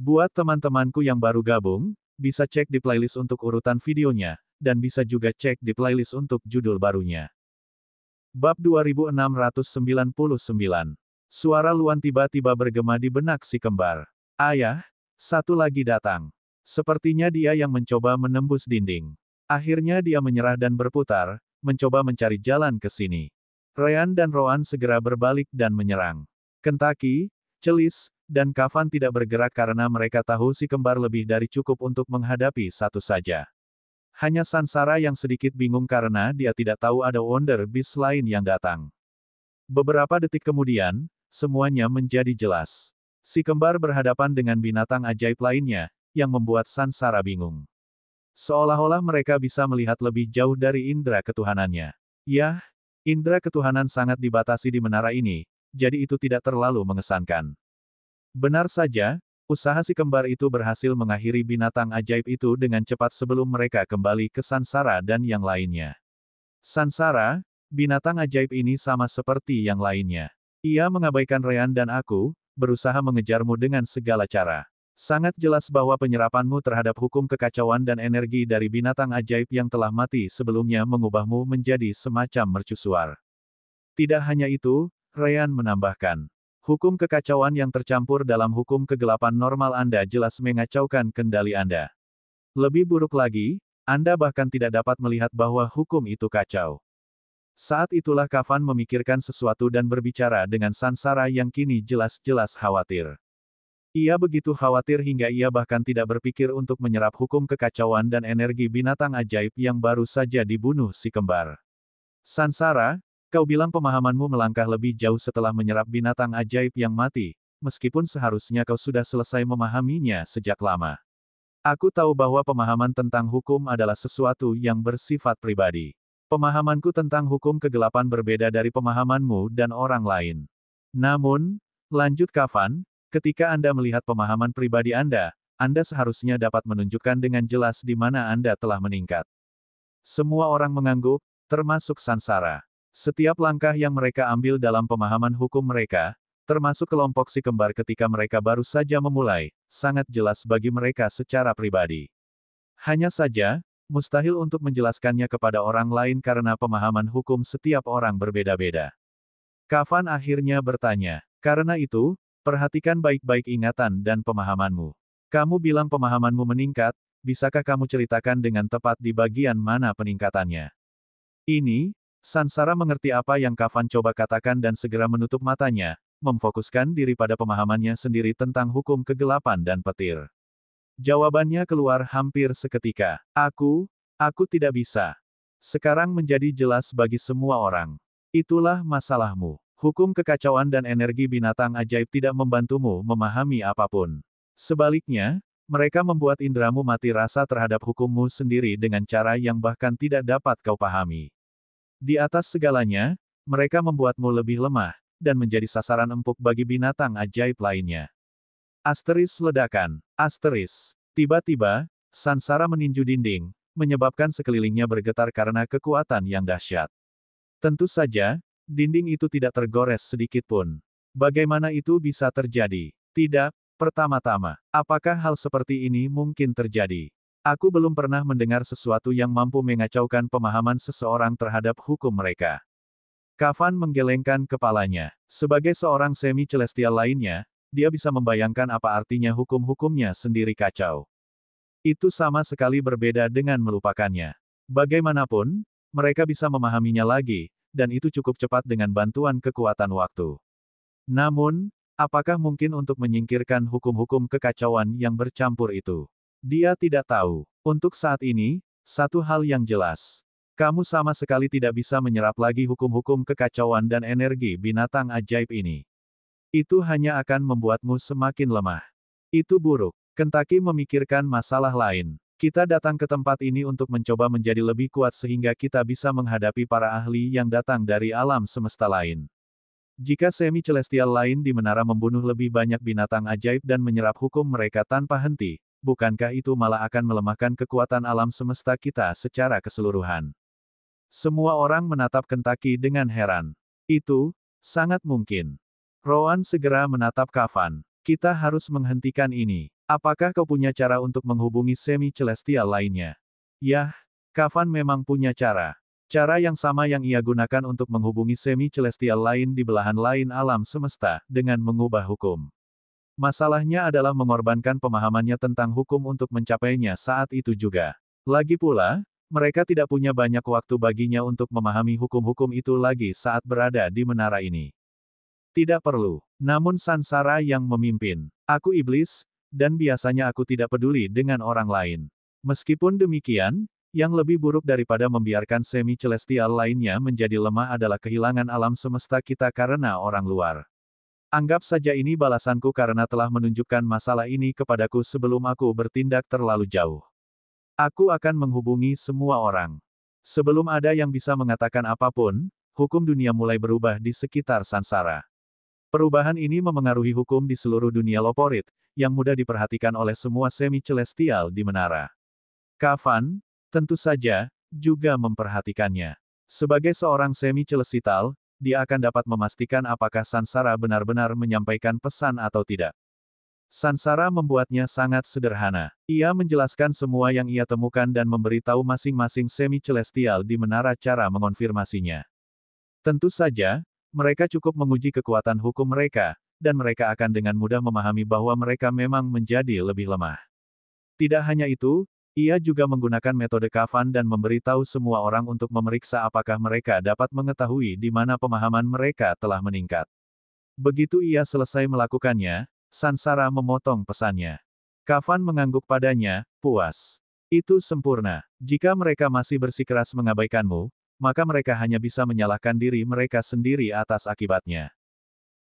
Buat teman-temanku yang baru gabung, bisa cek di playlist untuk urutan videonya, dan bisa juga cek di playlist untuk judul barunya. Bab 2699. Suara Luan tiba-tiba bergema di benak si kembar. Ayah, satu lagi datang. Sepertinya dia yang mencoba menembus dinding. Akhirnya dia menyerah dan berputar, mencoba mencari jalan ke sini. Ryan dan Roan segera berbalik dan menyerang. Kentucky, Celis, dan Kafan tidak bergerak karena mereka tahu si kembar lebih dari cukup untuk menghadapi satu saja. Hanya Sansara yang sedikit bingung karena dia tidak tahu ada Wonder Beast lain yang datang. Beberapa detik kemudian, semuanya menjadi jelas. Si kembar berhadapan dengan binatang ajaib lainnya, yang membuat Sansara bingung. Seolah-olah mereka bisa melihat lebih jauh dari indera ketuhanannya. Yah, indera ketuhanan sangat dibatasi di menara ini, jadi itu tidak terlalu mengesankan. Benar saja, usaha si kembar itu berhasil mengakhiri binatang ajaib itu dengan cepat sebelum mereka kembali ke Sansara dan yang lainnya. Sansara, binatang ajaib ini sama seperti yang lainnya. Ia mengabaikan Ryan dan aku, berusaha mengejarmu dengan segala cara. Sangat jelas bahwa penyerapanmu terhadap hukum kekacauan dan energi dari binatang ajaib yang telah mati sebelumnya mengubahmu menjadi semacam mercusuar. Tidak hanya itu, Ryan menambahkan. Hukum kekacauan yang tercampur dalam hukum kegelapan normal Anda jelas mengacaukan kendali Anda. Lebih buruk lagi, Anda bahkan tidak dapat melihat bahwa hukum itu kacau. Saat itulah Kafan memikirkan sesuatu dan berbicara dengan Sansara yang kini jelas-jelas khawatir. Ia begitu khawatir hingga ia bahkan tidak berpikir untuk menyerap hukum kekacauan dan energi binatang ajaib yang baru saja dibunuh si kembar. Sansara, kau bilang pemahamanmu melangkah lebih jauh setelah menyerap binatang ajaib yang mati, meskipun seharusnya kau sudah selesai memahaminya sejak lama. Aku tahu bahwa pemahaman tentang hukum adalah sesuatu yang bersifat pribadi. Pemahamanku tentang hukum kegelapan berbeda dari pemahamanmu dan orang lain. Namun, lanjut Kafan, ketika Anda melihat pemahaman pribadi Anda seharusnya dapat menunjukkan dengan jelas di mana Anda telah meningkat. Semua orang mengangguk, termasuk Sansara. Setiap langkah yang mereka ambil dalam pemahaman hukum mereka, termasuk kelompok si kembar ketika mereka baru saja memulai, sangat jelas bagi mereka secara pribadi. Hanya saja, mustahil untuk menjelaskannya kepada orang lain karena pemahaman hukum setiap orang berbeda-beda. Kafan akhirnya bertanya, karena itu, perhatikan baik-baik ingatan dan pemahamanmu. Kamu bilang pemahamanmu meningkat, bisakah kamu ceritakan dengan tepat di bagian mana peningkatannya? Ini, Sansara mengerti apa yang Kafan coba katakan dan segera menutup matanya, memfokuskan diri pada pemahamannya sendiri tentang hukum kegelapan dan petir. Jawabannya keluar hampir seketika. Aku tidak bisa. Sekarang menjadi jelas bagi semua orang. Itulah masalahmu. Hukum kekacauan dan energi binatang ajaib tidak membantumu memahami apapun. Sebaliknya, mereka membuat indramu mati rasa terhadap hukummu sendiri dengan cara yang bahkan tidak dapat kau pahami. Di atas segalanya, mereka membuatmu lebih lemah, dan menjadi sasaran empuk bagi binatang ajaib lainnya. Asteris ledakan. Asteris. Tiba-tiba, Sansara meninju dinding, menyebabkan sekelilingnya bergetar karena kekuatan yang dahsyat. Tentu saja, dinding itu tidak tergores sedikit pun. Bagaimana itu bisa terjadi? Tidak, pertama-tama, apakah hal seperti ini mungkin terjadi? Aku belum pernah mendengar sesuatu yang mampu mengacaukan pemahaman seseorang terhadap hukum mereka. Kafan menggelengkan kepalanya. Sebagai seorang semi-celestial lainnya, dia bisa membayangkan apa artinya hukum-hukumnya sendiri kacau. Itu sama sekali berbeda dengan melupakannya. Bagaimanapun, mereka bisa memahaminya lagi, dan itu cukup cepat dengan bantuan kekuatan waktu. Namun, apakah mungkin untuk menyingkirkan hukum-hukum kekacauan yang bercampur itu? Dia tidak tahu. Untuk saat ini, satu hal yang jelas. Kamu sama sekali tidak bisa menyerap lagi hukum-hukum kekacauan dan energi binatang ajaib ini. Itu hanya akan membuatmu semakin lemah. Itu buruk. Kentucky memikirkan masalah lain. Kita datang ke tempat ini untuk mencoba menjadi lebih kuat sehingga kita bisa menghadapi para ahli yang datang dari alam semesta lain. Jika semi-celestial lain di menara membunuh lebih banyak binatang ajaib dan menyerap hukum mereka tanpa henti, bukankah itu malah akan melemahkan kekuatan alam semesta kita secara keseluruhan? Semua orang menatap Kentucky dengan heran. Itu sangat mungkin. Rowan segera menatap Kafan. Kita harus menghentikan ini. Apakah kau punya cara untuk menghubungi semi-celestial lainnya? Yah, Kafan memang punya cara. Cara yang sama yang ia gunakan untuk menghubungi semi-celestial lain di belahan lain alam semesta, dengan mengubah hukum. Masalahnya adalah mengorbankan pemahamannya tentang hukum untuk mencapainya saat itu juga. Lagi pula, mereka tidak punya banyak waktu baginya untuk memahami hukum-hukum itu lagi saat berada di menara ini. Tidak perlu. Namun Sansara yang memimpin. Aku iblis, dan biasanya aku tidak peduli dengan orang lain. Meskipun demikian, yang lebih buruk daripada membiarkan semi-celestial lainnya menjadi lemah adalah kehilangan alam semesta kita karena orang luar. Anggap saja ini balasanku karena telah menunjukkan masalah ini kepadaku sebelum aku bertindak terlalu jauh. Aku akan menghubungi semua orang. Sebelum ada yang bisa mengatakan apapun, hukum dunia mulai berubah di sekitar Sansara. Perubahan ini memengaruhi hukum di seluruh dunia Loporit, yang mudah diperhatikan oleh semua semi-celestial di menara. Kafan, tentu saja, juga memperhatikannya. Sebagai seorang semi-celestial, dia akan dapat memastikan apakah Sansara benar-benar menyampaikan pesan atau tidak. Sansara membuatnya sangat sederhana. Ia menjelaskan semua yang ia temukan dan memberitahu masing-masing semi-celestial di menara cara mengonfirmasinya. Tentu saja, mereka cukup menguji kekuatan hukum mereka, dan mereka akan dengan mudah memahami bahwa mereka memang menjadi lebih lemah. Tidak hanya itu, ia juga menggunakan metode Kafan dan memberitahu semua orang untuk memeriksa apakah mereka dapat mengetahui di mana pemahaman mereka telah meningkat. Begitu ia selesai melakukannya, Sansara memotong pesannya. Kafan mengangguk padanya, puas. Itu sempurna. Jika mereka masih bersikeras mengabaikanmu, maka mereka hanya bisa menyalahkan diri mereka sendiri atas akibatnya.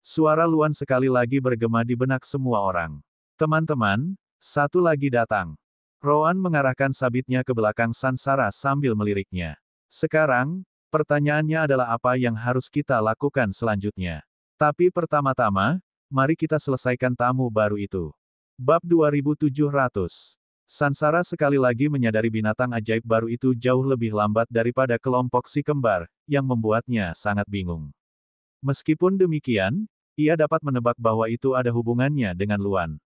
Suara Luan sekali lagi bergema di benak semua orang. Teman-teman, satu lagi datang. Roan mengarahkan sabitnya ke belakang Sansara sambil meliriknya. Sekarang, pertanyaannya adalah apa yang harus kita lakukan selanjutnya. Tapi pertama-tama, mari kita selesaikan tamu baru itu. Bab 2700. Sansara sekali lagi menyadari binatang ajaib baru itu jauh lebih lambat daripada kelompok si kembar, yang membuatnya sangat bingung. Meskipun demikian, ia dapat menebak bahwa itu ada hubungannya dengan Luan.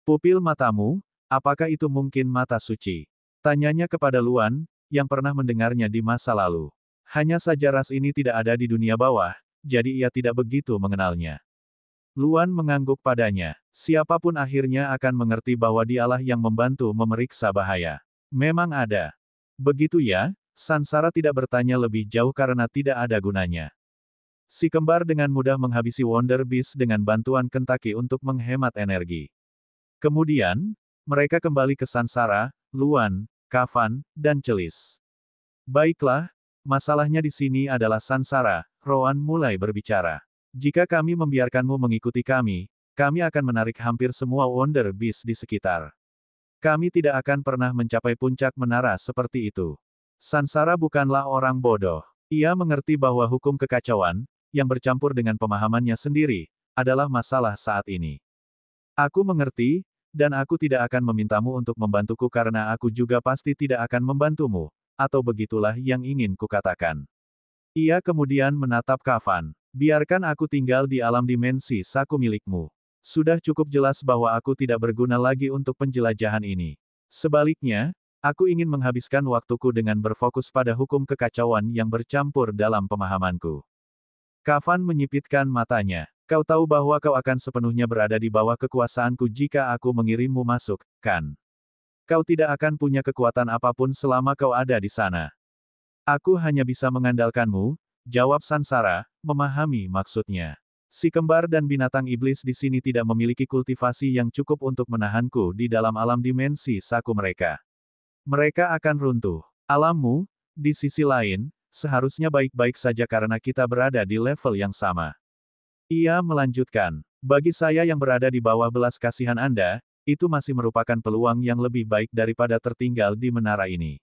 Pupil matamu, apakah itu mungkin mata suci? Tanyanya kepada Luan, yang pernah mendengarnya di masa lalu. Hanya saja ras ini tidak ada di dunia bawah, jadi ia tidak begitu mengenalnya. Luan mengangguk padanya. Siapapun akhirnya akan mengerti bahwa dialah yang membantu memeriksa bahaya. Memang ada. Begitu ya, Sansara tidak bertanya lebih jauh karena tidak ada gunanya. Si kembar dengan mudah menghabisi Wonder Beast dengan bantuan Kentucky untuk menghemat energi. Kemudian, mereka kembali ke Sansara, Luan, Kafan, dan Celis. Baiklah, masalahnya di sini adalah Sansara, Roan mulai berbicara. Jika kami membiarkanmu mengikuti kami akan menarik hampir semua Wonder Beast di sekitar. Kami tidak akan pernah mencapai puncak menara seperti itu. Sansara bukanlah orang bodoh. Ia mengerti bahwa hukum kekacauan, yang bercampur dengan pemahamannya sendiri, adalah masalah saat ini. Aku mengerti, dan aku tidak akan memintamu untuk membantuku karena aku juga pasti tidak akan membantumu, atau begitulah yang ingin kukatakan. Ia kemudian menatap Kafan. Biarkan aku tinggal di alam dimensi saku milikmu. Sudah cukup jelas bahwa aku tidak berguna lagi untuk penjelajahan ini. Sebaliknya, aku ingin menghabiskan waktuku dengan berfokus pada hukum kekacauan yang bercampur dalam pemahamanku. Kafan menyipitkan matanya. Kau tahu bahwa kau akan sepenuhnya berada di bawah kekuasaanku jika aku mengirimmu masuk, kan? Kau tidak akan punya kekuatan apapun selama kau ada di sana. Aku hanya bisa mengandalkanmu, jawab Sansara, memahami maksudnya. Si kembar dan binatang iblis di sini tidak memiliki kultivasi yang cukup untuk menahanku di dalam alam dimensi saku mereka. Mereka akan runtuh. Alammu, di sisi lain, seharusnya baik-baik saja karena kita berada di level yang sama. Ia melanjutkan, bagi saya yang berada di bawah belas kasihan Anda, itu masih merupakan peluang yang lebih baik daripada tertinggal di menara ini.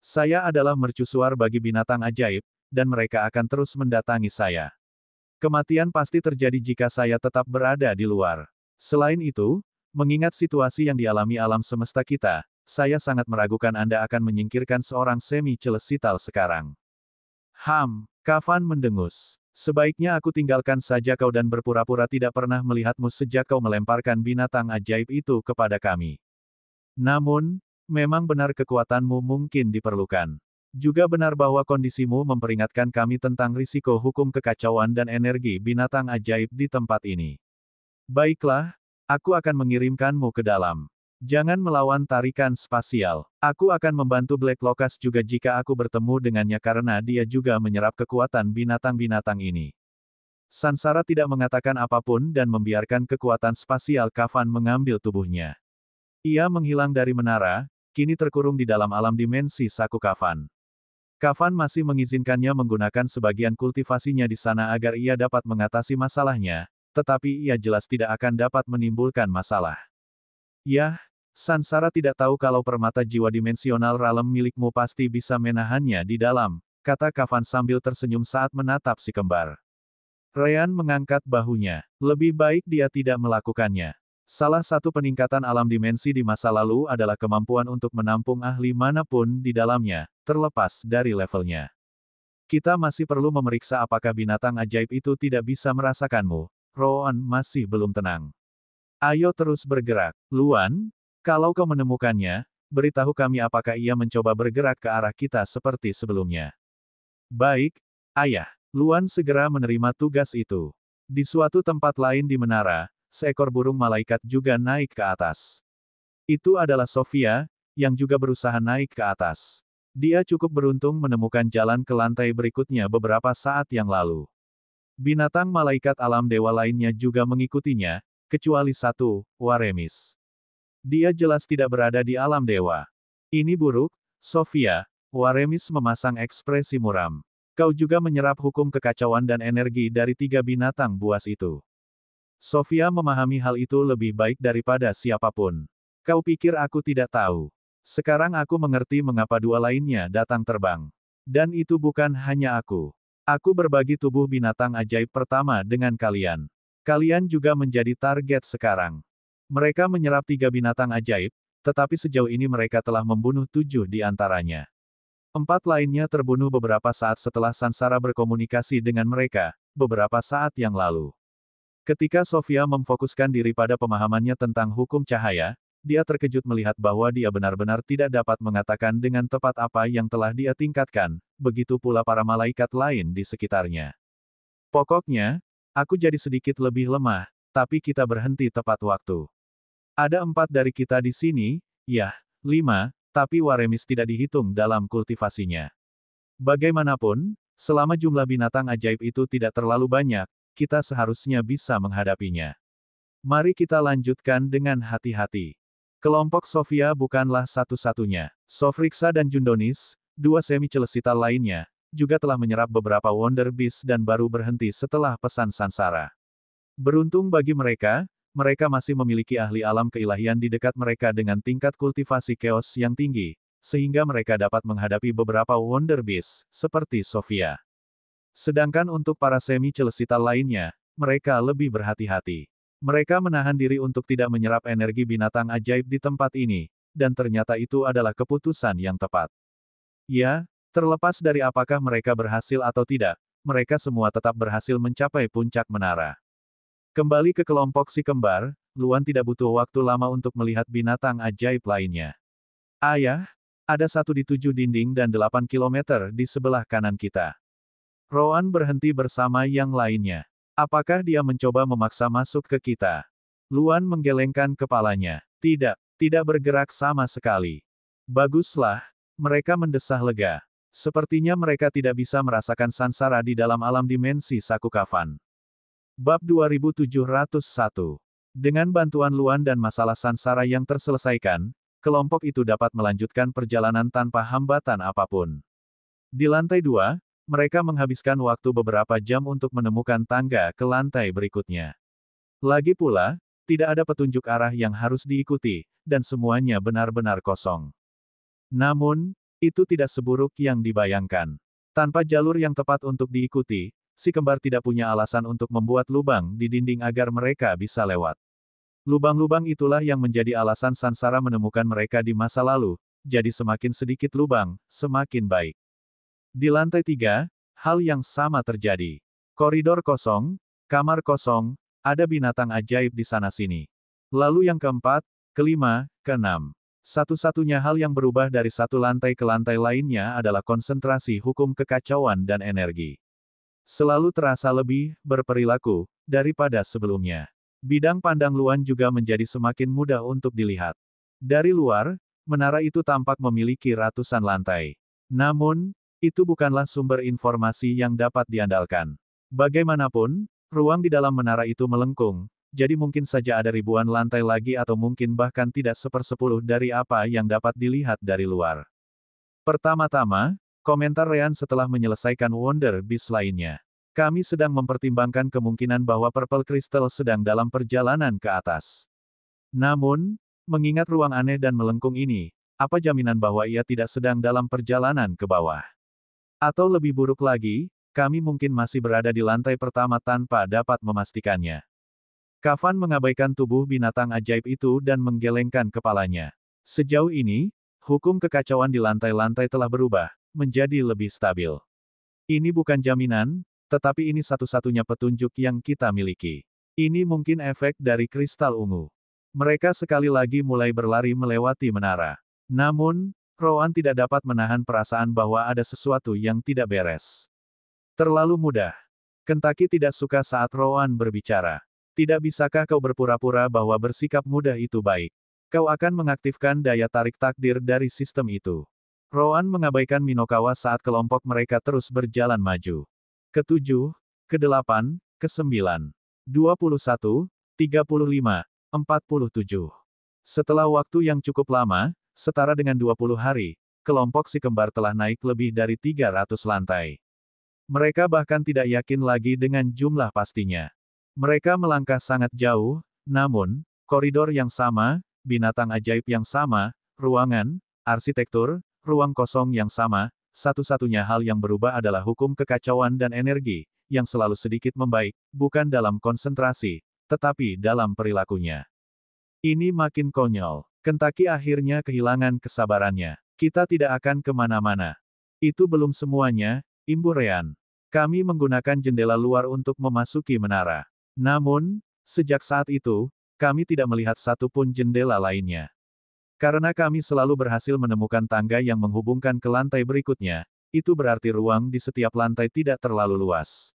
Saya adalah mercusuar bagi binatang ajaib, dan mereka akan terus mendatangi saya. Kematian pasti terjadi jika saya tetap berada di luar. Selain itu, mengingat situasi yang dialami alam semesta kita, saya sangat meragukan Anda akan menyingkirkan seorang semi-celestial sekarang. Kafan mendengus. Sebaiknya aku tinggalkan saja kau dan berpura-pura tidak pernah melihatmu sejak kau melemparkan binatang ajaib itu kepada kami. Namun, memang benar kekuatanmu mungkin diperlukan. Juga benar bahwa kondisimu memperingatkan kami tentang risiko hukum kekacauan dan energi binatang ajaib di tempat ini. Baiklah, aku akan mengirimkanmu ke dalam. Jangan melawan tarikan spasial. Aku akan membantu Black Locust juga jika aku bertemu dengannya karena dia juga menyerap kekuatan binatang-binatang ini. Sansara tidak mengatakan apapun dan membiarkan kekuatan spasial Kafan mengambil tubuhnya. Ia menghilang dari menara, kini terkurung di dalam alam dimensi Saku Kafan. Kafan masih mengizinkannya menggunakan sebagian kultivasinya di sana agar ia dapat mengatasi masalahnya, tetapi ia jelas tidak akan dapat menimbulkan masalah. Yah, Sansara tidak tahu kalau permata jiwa dimensional realm milikmu pasti bisa menahannya di dalam, kata Kafan sambil tersenyum saat menatap si kembar. Ryan mengangkat bahunya. Lebih baik dia tidak melakukannya. Salah satu peningkatan alam dimensi di masa lalu adalah kemampuan untuk menampung ahli manapun di dalamnya, terlepas dari levelnya. Kita masih perlu memeriksa apakah binatang ajaib itu tidak bisa merasakanmu. Roan masih belum tenang. Ayo terus bergerak, Luan. Kalau kau menemukannya, beritahu kami apakah ia mencoba bergerak ke arah kita seperti sebelumnya. Baik, ayah. Luan segera menerima tugas itu. Di suatu tempat lain di menara, seekor burung malaikat juga naik ke atas. Itu adalah Sofia, yang juga berusaha naik ke atas. Dia cukup beruntung menemukan jalan ke lantai berikutnya beberapa saat yang lalu. Binatang malaikat alam dewa lainnya juga mengikutinya, kecuali satu, Waremis. Dia jelas tidak berada di alam dewa. Ini buruk, Sofia. Waremis memasang ekspresi muram. Kau juga menyerap hukum kekacauan dan energi dari 3 binatang buas itu. Sofia memahami hal itu lebih baik daripada siapapun. Kau pikir aku tidak tahu? Sekarang aku mengerti mengapa 2 lainnya datang terbang. Dan itu bukan hanya aku. Aku berbagi tubuh binatang ajaib pertama dengan kalian. Kalian juga menjadi target sekarang. Mereka menyerap 3 binatang ajaib, tetapi sejauh ini mereka telah membunuh 7 di antaranya. 4 lainnya terbunuh beberapa saat setelah Sansara berkomunikasi dengan mereka, beberapa saat yang lalu. Ketika Sofia memfokuskan diri pada pemahamannya tentang hukum cahaya, dia terkejut melihat bahwa dia benar-benar tidak dapat mengatakan dengan tepat apa yang telah dia tingkatkan, begitu pula para malaikat lain di sekitarnya. Pokoknya, aku jadi sedikit lebih lemah, tapi kita berhenti tepat waktu. Ada 4 dari kita di sini, yah, 5, tapi Waremis tidak dihitung dalam kultivasinya. Bagaimanapun, selama jumlah binatang ajaib itu tidak terlalu banyak, kita seharusnya bisa menghadapinya. Mari kita lanjutkan dengan hati-hati. Kelompok Sofia bukanlah satu-satunya. Sofriksa dan Jundonis, 2 semi-celestial lainnya, juga telah menyerap beberapa Wonder Beast dan baru berhenti setelah pesan Sansara. Beruntung bagi mereka, mereka masih memiliki ahli alam keilahian di dekat mereka dengan tingkat kultivasi chaos yang tinggi, sehingga mereka dapat menghadapi beberapa Wonder Beast, seperti Sofia. Sedangkan untuk para semi-celestial lainnya, mereka lebih berhati-hati. Mereka menahan diri untuk tidak menyerap energi binatang ajaib di tempat ini, dan ternyata itu adalah keputusan yang tepat. Ya, terlepas dari apakah mereka berhasil atau tidak, mereka semua tetap berhasil mencapai puncak menara. Kembali ke kelompok si kembar, Luan tidak butuh waktu lama untuk melihat binatang ajaib lainnya. Ayah, ada 1 di 7 dinding dan 8 kilometer di sebelah kanan kita. Roan berhenti bersama yang lainnya. Apakah dia mencoba memaksa masuk ke kita? Luan menggelengkan kepalanya. Tidak, tidak bergerak sama sekali. Baguslah, mereka mendesah lega. Sepertinya mereka tidak bisa merasakan Sansara di dalam alam dimensi Saku Kafan. Bab 2701. Dengan bantuan Luan dan masalah Sansara yang terselesaikan, kelompok itu dapat melanjutkan perjalanan tanpa hambatan apapun. Di lantai 2, mereka menghabiskan waktu beberapa jam untuk menemukan tangga ke lantai berikutnya. Lagi pula, tidak ada petunjuk arah yang harus diikuti, dan semuanya benar-benar kosong. Namun, itu tidak seburuk yang dibayangkan. Tanpa jalur yang tepat untuk diikuti, si kembar tidak punya alasan untuk membuat lubang di dinding agar mereka bisa lewat. Lubang-lubang itulah yang menjadi alasan Sansara menemukan mereka di masa lalu, jadi semakin sedikit lubang, semakin baik. Di lantai 3, hal yang sama terjadi. Koridor kosong, kamar kosong, ada binatang ajaib di sana-sini. Lalu yang keempat, kelima, keenam. Satu-satunya hal yang berubah dari satu lantai ke lantai lainnya adalah konsentrasi hukum kekacauan dan energi. Selalu terasa lebih berperilaku daripada sebelumnya. Bidang pandang Luan juga menjadi semakin mudah untuk dilihat. Dari luar, menara itu tampak memiliki ratusan lantai. Namun, itu bukanlah sumber informasi yang dapat diandalkan. Bagaimanapun, ruang di dalam menara itu melengkung, jadi mungkin saja ada ribuan lantai lagi atau mungkin bahkan tidak sepersepuluh dari apa yang dapat dilihat dari luar. Pertama-tama, komentar Ryan setelah menyelesaikan Wonder Beast lainnya. Kami sedang mempertimbangkan kemungkinan bahwa Purple Crystal sedang dalam perjalanan ke atas. Namun, mengingat ruang aneh dan melengkung ini, apa jaminan bahwa ia tidak sedang dalam perjalanan ke bawah? Atau lebih buruk lagi, kami mungkin masih berada di lantai pertama tanpa dapat memastikannya. Kafan mengabaikan tubuh binatang ajaib itu dan menggelengkan kepalanya. Sejauh ini, hukum kekacauan di lantai-lantai telah berubah, menjadi lebih stabil. Ini bukan jaminan, tetapi ini satu-satunya petunjuk yang kita miliki. Ini mungkin efek dari kristal ungu. Mereka sekali lagi mulai berlari melewati menara. Namun, Rowan tidak dapat menahan perasaan bahwa ada sesuatu yang tidak beres. Terlalu mudah. Kentucky tidak suka saat Rowan berbicara. Tidak bisakah kau berpura-pura bahwa bersikap mudah itu baik? Kau akan mengaktifkan daya tarik takdir dari sistem itu. Rowan mengabaikan Minokawa saat kelompok mereka terus berjalan maju. Ketujuh, kedelapan, kesembilan, 21, 35, 47. Setelah waktu yang cukup lama, setara dengan 20 hari, kelompok si kembar telah naik lebih dari 300 lantai. Mereka bahkan tidak yakin lagi dengan jumlah pastinya. Mereka melangkah sangat jauh, namun, koridor yang sama, binatang ajaib yang sama, ruangan, arsitektur, ruang kosong yang sama, satu-satunya hal yang berubah adalah hukum kekacauan dan energi, yang selalu sedikit membaik, bukan dalam konsentrasi, tetapi dalam perilakunya. Ini makin konyol. Kentucky akhirnya kehilangan kesabarannya. Kita tidak akan kemana-mana. Itu belum semuanya, imbu Ryan. Kami menggunakan jendela luar untuk memasuki menara. Namun, sejak saat itu, kami tidak melihat satupun jendela lainnya. Karena kami selalu berhasil menemukan tangga yang menghubungkan ke lantai berikutnya, itu berarti ruang di setiap lantai tidak terlalu luas.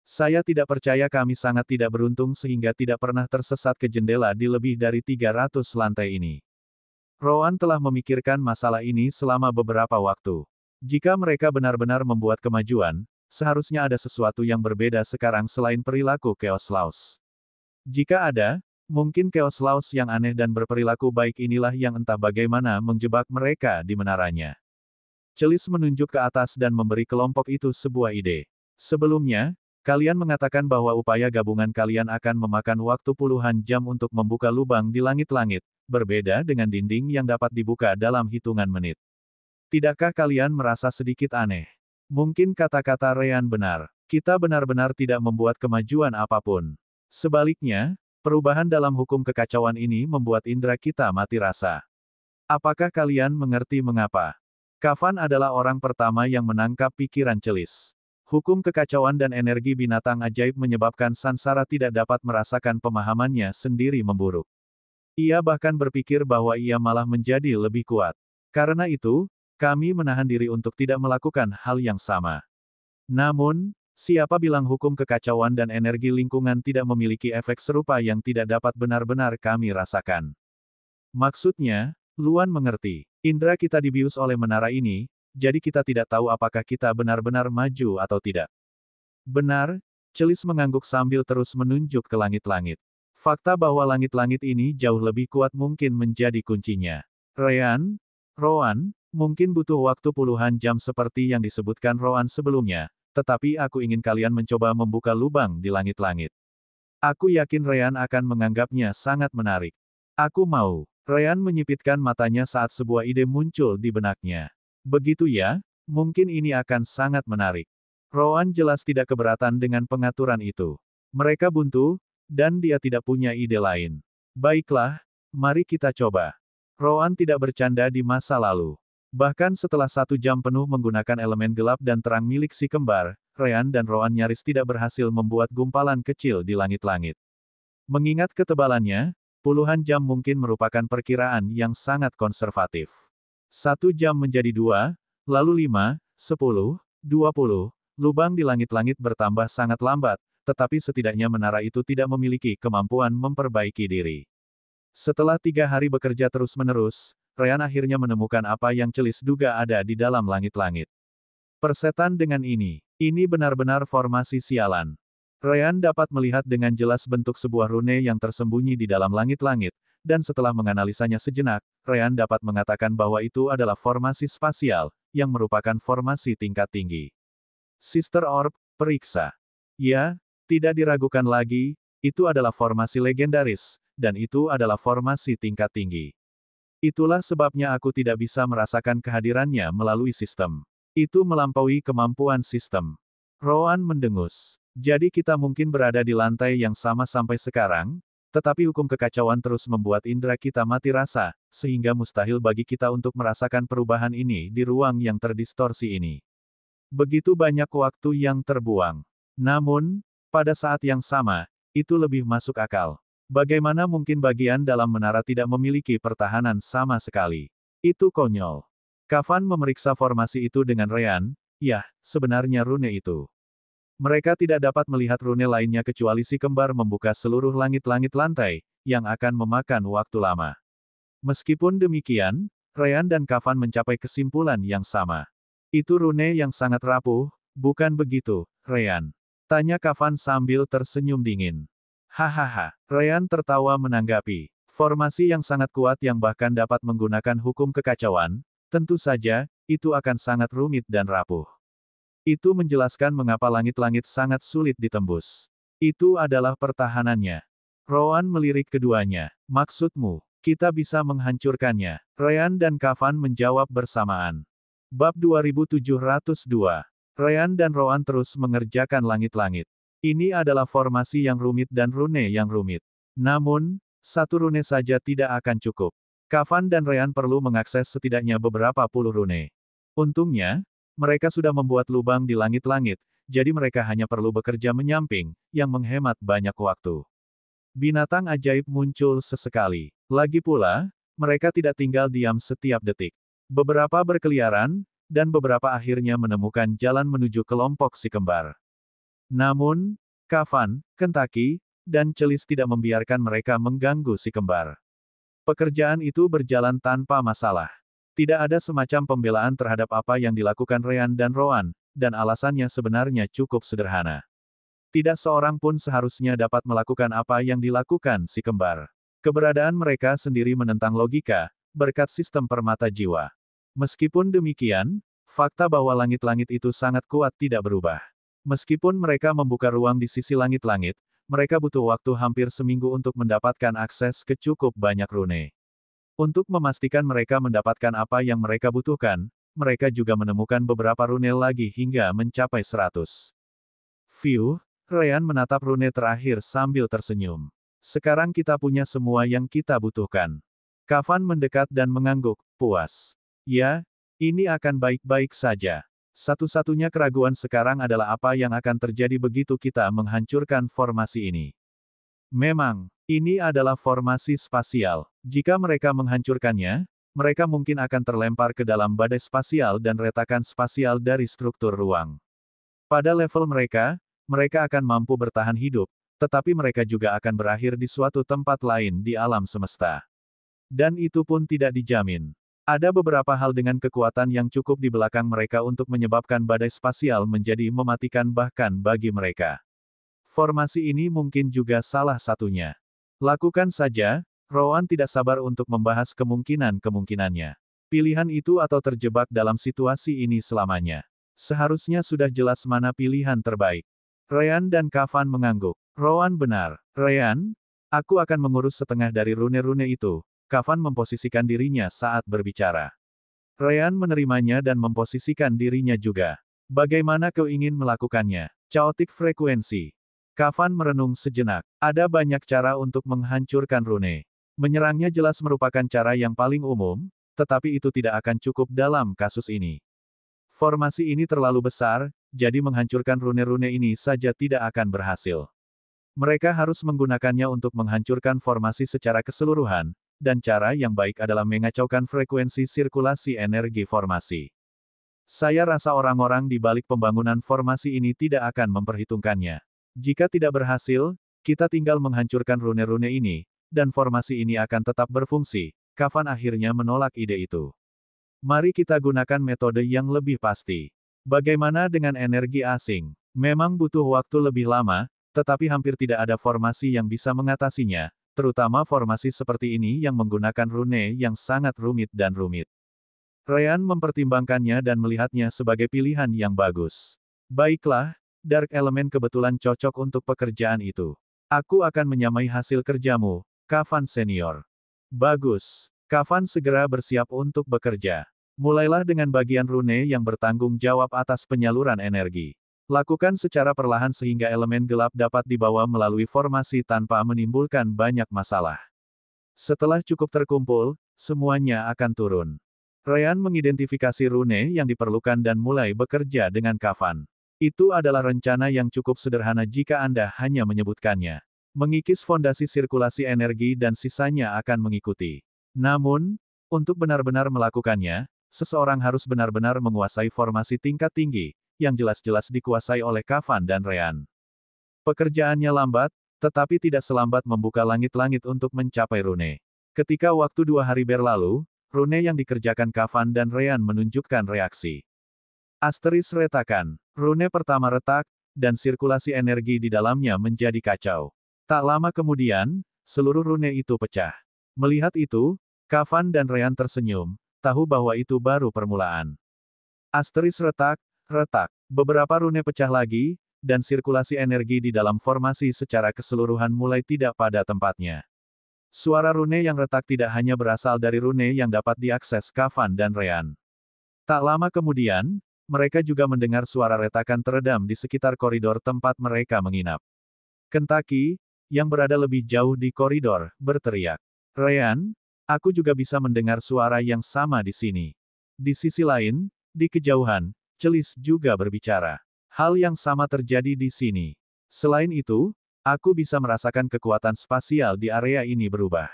Saya tidak percaya kami sangat tidak beruntung sehingga tidak pernah tersesat ke jendela di lebih dari 300 lantai ini. Rowan telah memikirkan masalah ini selama beberapa waktu. Jika mereka benar-benar membuat kemajuan, seharusnya ada sesuatu yang berbeda sekarang selain perilaku Chaos Laws. Jika ada, mungkin Chaos Laws yang aneh dan berperilaku baik inilah yang entah bagaimana menjebak mereka di menaranya. Celis menunjuk ke atas dan memberi kelompok itu sebuah ide. Sebelumnya, kalian mengatakan bahwa upaya gabungan kalian akan memakan waktu puluhan jam untuk membuka lubang di langit-langit, berbeda dengan dinding yang dapat dibuka dalam hitungan menit. Tidakkah kalian merasa sedikit aneh? Mungkin kata-kata Ryan benar. Kita benar-benar tidak membuat kemajuan apapun. Sebaliknya, perubahan dalam hukum kekacauan ini membuat indera kita mati rasa. Apakah kalian mengerti mengapa? Kafan adalah orang pertama yang menangkap pikiran Celis. Hukum kekacauan dan energi binatang ajaib menyebabkan Sansara tidak dapat merasakan pemahamannya sendiri memburuk. Ia bahkan berpikir bahwa ia malah menjadi lebih kuat. Karena itu, kami menahan diri untuk tidak melakukan hal yang sama. Namun, siapa bilang hukum kekacauan dan energi lingkungan tidak memiliki efek serupa yang tidak dapat benar-benar kami rasakan? Maksudnya, Luan mengerti. Indra kita dibius oleh menara ini, jadi kita tidak tahu apakah kita benar-benar maju atau tidak. Benar, Celis mengangguk sambil terus menunjuk ke langit-langit. Fakta bahwa langit-langit ini jauh lebih kuat mungkin menjadi kuncinya. Ryan, Rowan, mungkin butuh waktu puluhan jam seperti yang disebutkan Rowan sebelumnya, tetapi aku ingin kalian mencoba membuka lubang di langit-langit. Aku yakin Ryan akan menganggapnya sangat menarik. Aku mau. Ryan menyipitkan matanya saat sebuah ide muncul di benaknya. Begitu ya, mungkin ini akan sangat menarik. Rowan jelas tidak keberatan dengan pengaturan itu. Mereka buntu, dan dia tidak punya ide lain. Baiklah, mari kita coba. Rowan tidak bercanda di masa lalu. Bahkan setelah 1 jam penuh menggunakan elemen gelap dan terang milik si kembar, Ryan dan Roan nyaris tidak berhasil membuat gumpalan kecil di langit-langit. Mengingat ketebalannya, puluhan jam mungkin merupakan perkiraan yang sangat konservatif. 1 jam menjadi 2, lalu 5, 10, 20, lubang di langit-langit bertambah sangat lambat, tetapi setidaknya menara itu tidak memiliki kemampuan memperbaiki diri. Setelah 3 hari bekerja terus-menerus, Ryan akhirnya menemukan apa yang Celis duga ada di dalam langit-langit. Persetan dengan ini benar-benar formasi sialan. Ryan dapat melihat dengan jelas bentuk sebuah rune yang tersembunyi di dalam langit-langit, dan setelah menganalisanya sejenak, Ryan dapat mengatakan bahwa itu adalah formasi spasial, yang merupakan formasi tingkat tinggi. Sister Orb, periksa. Ya, tidak diragukan lagi, itu adalah formasi legendaris, dan itu adalah formasi tingkat tinggi. Itulah sebabnya aku tidak bisa merasakan kehadirannya melalui sistem. Itu melampaui kemampuan sistem. Roan mendengus. Jadi kita mungkin berada di lantai yang sama sampai sekarang, tetapi hukum kekacauan terus membuat indera kita mati rasa, sehingga mustahil bagi kita untuk merasakan perubahan ini di ruang yang terdistorsi ini. Begitu banyak waktu yang terbuang. Namun, pada saat yang sama, itu lebih masuk akal. Bagaimana mungkin bagian dalam menara tidak memiliki pertahanan sama sekali? Itu konyol. Kavan memeriksa formasi itu dengan Ryan. Yah, sebenarnya rune itu. Mereka tidak dapat melihat rune lainnya kecuali si kembar membuka seluruh langit-langit lantai, yang akan memakan waktu lama. Meskipun demikian, Ryan dan Kavan mencapai kesimpulan yang sama. Itu rune yang sangat rapuh, bukan begitu, Ryan? Tanya Kavan sambil tersenyum dingin. Hahaha, Ryan tertawa menanggapi. Formasi yang sangat kuat yang bahkan dapat menggunakan hukum kekacauan, tentu saja, itu akan sangat rumit dan rapuh. Itu menjelaskan mengapa langit-langit sangat sulit ditembus. Itu adalah pertahanannya. Roan melirik keduanya. Maksudmu, kita bisa menghancurkannya? Ryan dan Kavan menjawab bersamaan. Bab 2702. Ryan dan Roan terus mengerjakan langit-langit. Ini adalah formasi yang rumit dan rune yang rumit. Namun, satu rune saja tidak akan cukup. Kavan dan Ryan perlu mengakses setidaknya beberapa puluh rune. Untungnya, mereka sudah membuat lubang di langit-langit, jadi mereka hanya perlu bekerja menyamping, yang menghemat banyak waktu. Binatang ajaib muncul sesekali. Lagi pula, mereka tidak tinggal diam setiap detik. Beberapa berkeliaran, dan beberapa akhirnya menemukan jalan menuju kelompok si kembar. Namun, Kavan, Kentucky, dan Celis tidak membiarkan mereka mengganggu si kembar. Pekerjaan itu berjalan tanpa masalah. Tidak ada semacam pembelaan terhadap apa yang dilakukan Ryan dan Roan, dan alasannya sebenarnya cukup sederhana. Tidak seorang pun seharusnya dapat melakukan apa yang dilakukan si kembar. Keberadaan mereka sendiri menentang logika, berkat sistem permata jiwa. Meskipun demikian, fakta bahwa langit-langit itu sangat kuat tidak berubah. Meskipun mereka membuka ruang di sisi langit-langit, mereka butuh waktu hampir seminggu untuk mendapatkan akses ke cukup banyak rune. Untuk memastikan mereka mendapatkan apa yang mereka butuhkan, mereka juga menemukan beberapa rune lagi hingga mencapai 100. View, Ryan menatap rune terakhir sambil tersenyum. Sekarang kita punya semua yang kita butuhkan. Kavan mendekat dan mengangguk, puas. Ya, ini akan baik-baik saja. Satu-satunya keraguan sekarang adalah apa yang akan terjadi begitu kita menghancurkan formasi ini. Memang, ini adalah formasi spasial. Jika mereka menghancurkannya, mereka mungkin akan terlempar ke dalam badai spasial dan retakan spasial dari struktur ruang. Pada level mereka, mereka akan mampu bertahan hidup, tetapi mereka juga akan berakhir di suatu tempat lain di alam semesta. Dan itu pun tidak dijamin. Ada beberapa hal dengan kekuatan yang cukup di belakang mereka untuk menyebabkan badai spasial menjadi mematikan bahkan bagi mereka. Formasi ini mungkin juga salah satunya. Lakukan saja, Roan tidak sabar untuk membahas kemungkinan-kemungkinannya. Pilihan itu atau terjebak dalam situasi ini selamanya. Seharusnya sudah jelas mana pilihan terbaik. Ryan dan Kavan mengangguk. Roan benar. Ryan, aku akan mengurus setengah dari rune-rune itu. Kavan memposisikan dirinya saat berbicara. Ryan menerimanya dan memposisikan dirinya juga. Bagaimana kau ingin melakukannya? Chaotic frekuensi. Kavan merenung sejenak. Ada banyak cara untuk menghancurkan rune. Menyerangnya jelas merupakan cara yang paling umum, tetapi itu tidak akan cukup dalam kasus ini. Formasi ini terlalu besar, jadi menghancurkan rune-rune ini saja tidak akan berhasil. Mereka harus menggunakannya untuk menghancurkan formasi secara keseluruhan, dan cara yang baik adalah mengacaukan frekuensi sirkulasi energi formasi. Saya rasa orang-orang di balik pembangunan formasi ini tidak akan memperhitungkannya. Jika tidak berhasil, kita tinggal menghancurkan rune-rune ini, dan formasi ini akan tetap berfungsi. Kafan akhirnya menolak ide itu. Mari kita gunakan metode yang lebih pasti. Bagaimana dengan energi asing? Memang butuh waktu lebih lama, tetapi hampir tidak ada formasi yang bisa mengatasinya, terutama formasi seperti ini yang menggunakan rune yang sangat rumit dan rumit. Ryan mempertimbangkannya dan melihatnya sebagai pilihan yang bagus. Baiklah, Dark Element kebetulan cocok untuk pekerjaan itu. Aku akan menyamai hasil kerjamu, Kafan Senior. Bagus. Kafan segera bersiap untuk bekerja. Mulailah dengan bagian rune yang bertanggung jawab atas penyaluran energi. Lakukan secara perlahan sehingga elemen gelap dapat dibawa melalui formasi tanpa menimbulkan banyak masalah. Setelah cukup terkumpul, semuanya akan turun. Ryan mengidentifikasi rune yang diperlukan dan mulai bekerja dengan Kafan. Itu adalah rencana yang cukup sederhana jika Anda hanya menyebutkannya. Mengikis fondasi sirkulasi energi dan sisanya akan mengikuti. Namun, untuk benar-benar melakukannya, seseorang harus benar-benar menguasai formasi tingkat tinggi, yang jelas-jelas dikuasai oleh Kafan dan Ryan. Pekerjaannya lambat, tetapi tidak selambat membuka langit-langit untuk mencapai rune. Ketika waktu 2 hari berlalu, rune yang dikerjakan Kafan dan Ryan menunjukkan reaksi. Asteris retakan. Rune pertama retak, dan sirkulasi energi di dalamnya menjadi kacau. Tak lama kemudian, seluruh rune itu pecah. Melihat itu, Kafan dan Ryan tersenyum, tahu bahwa itu baru permulaan. Asteris retak. Retak. Beberapa rune pecah lagi, dan sirkulasi energi di dalam formasi secara keseluruhan mulai tidak pada tempatnya. Suara rune yang retak tidak hanya berasal dari rune yang dapat diakses Kafan dan Ryan. Tak lama kemudian, mereka juga mendengar suara retakan teredam di sekitar koridor tempat mereka menginap. Kentucky, yang berada lebih jauh di koridor, berteriak. Ryan, aku juga bisa mendengar suara yang sama di sini. Di sisi lain, di kejauhan, Celis juga berbicara. Hal yang sama terjadi di sini. Selain itu, aku bisa merasakan kekuatan spasial di area ini berubah.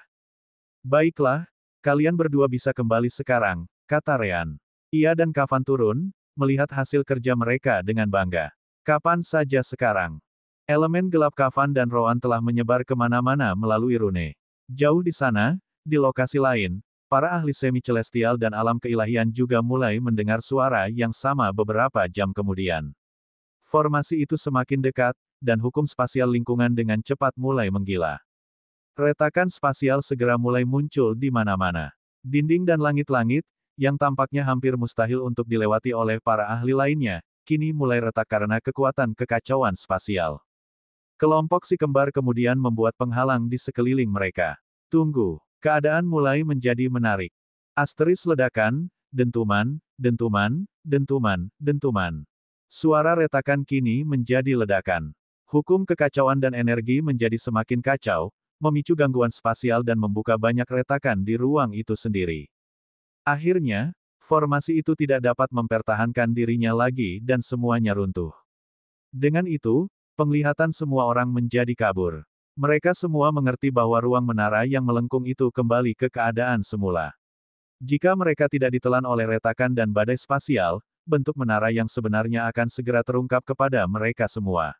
Baiklah, kalian berdua bisa kembali sekarang, kata Ryan. Ia dan Kafan turun, melihat hasil kerja mereka dengan bangga. Kapan saja sekarang? Elemen gelap Kafan dan Roan telah menyebar kemana-mana melalui rune. Jauh di sana, di lokasi lain, para ahli semi-celestial dan alam keilahian juga mulai mendengar suara yang sama beberapa jam kemudian. Formasi itu semakin dekat, dan hukum spasial lingkungan dengan cepat mulai menggila. Retakan spasial segera mulai muncul di mana-mana. Dinding dan langit-langit, yang tampaknya hampir mustahil untuk dilewati oleh para ahli lainnya, kini mulai retak karena kekuatan kekacauan spasial. Kelompok si kembar kemudian membuat penghalang di sekeliling mereka. Tunggu. Keadaan mulai menjadi menarik. Asteris ledakan, dentuman, dentuman, dentuman, dentuman. Suara retakan kini menjadi ledakan. Hukum kekacauan dan energi menjadi semakin kacau, memicu gangguan spasial dan membuka banyak retakan di ruang itu sendiri. Akhirnya, formasi itu tidak dapat mempertahankan dirinya lagi dan semuanya runtuh. Dengan itu, penglihatan semua orang menjadi kabur. Mereka semua mengerti bahwa ruang menara yang melengkung itu kembali ke keadaan semula. Jika mereka tidak ditelan oleh retakan dan badai spasial, bentuk menara yang sebenarnya akan segera terungkap kepada mereka semua.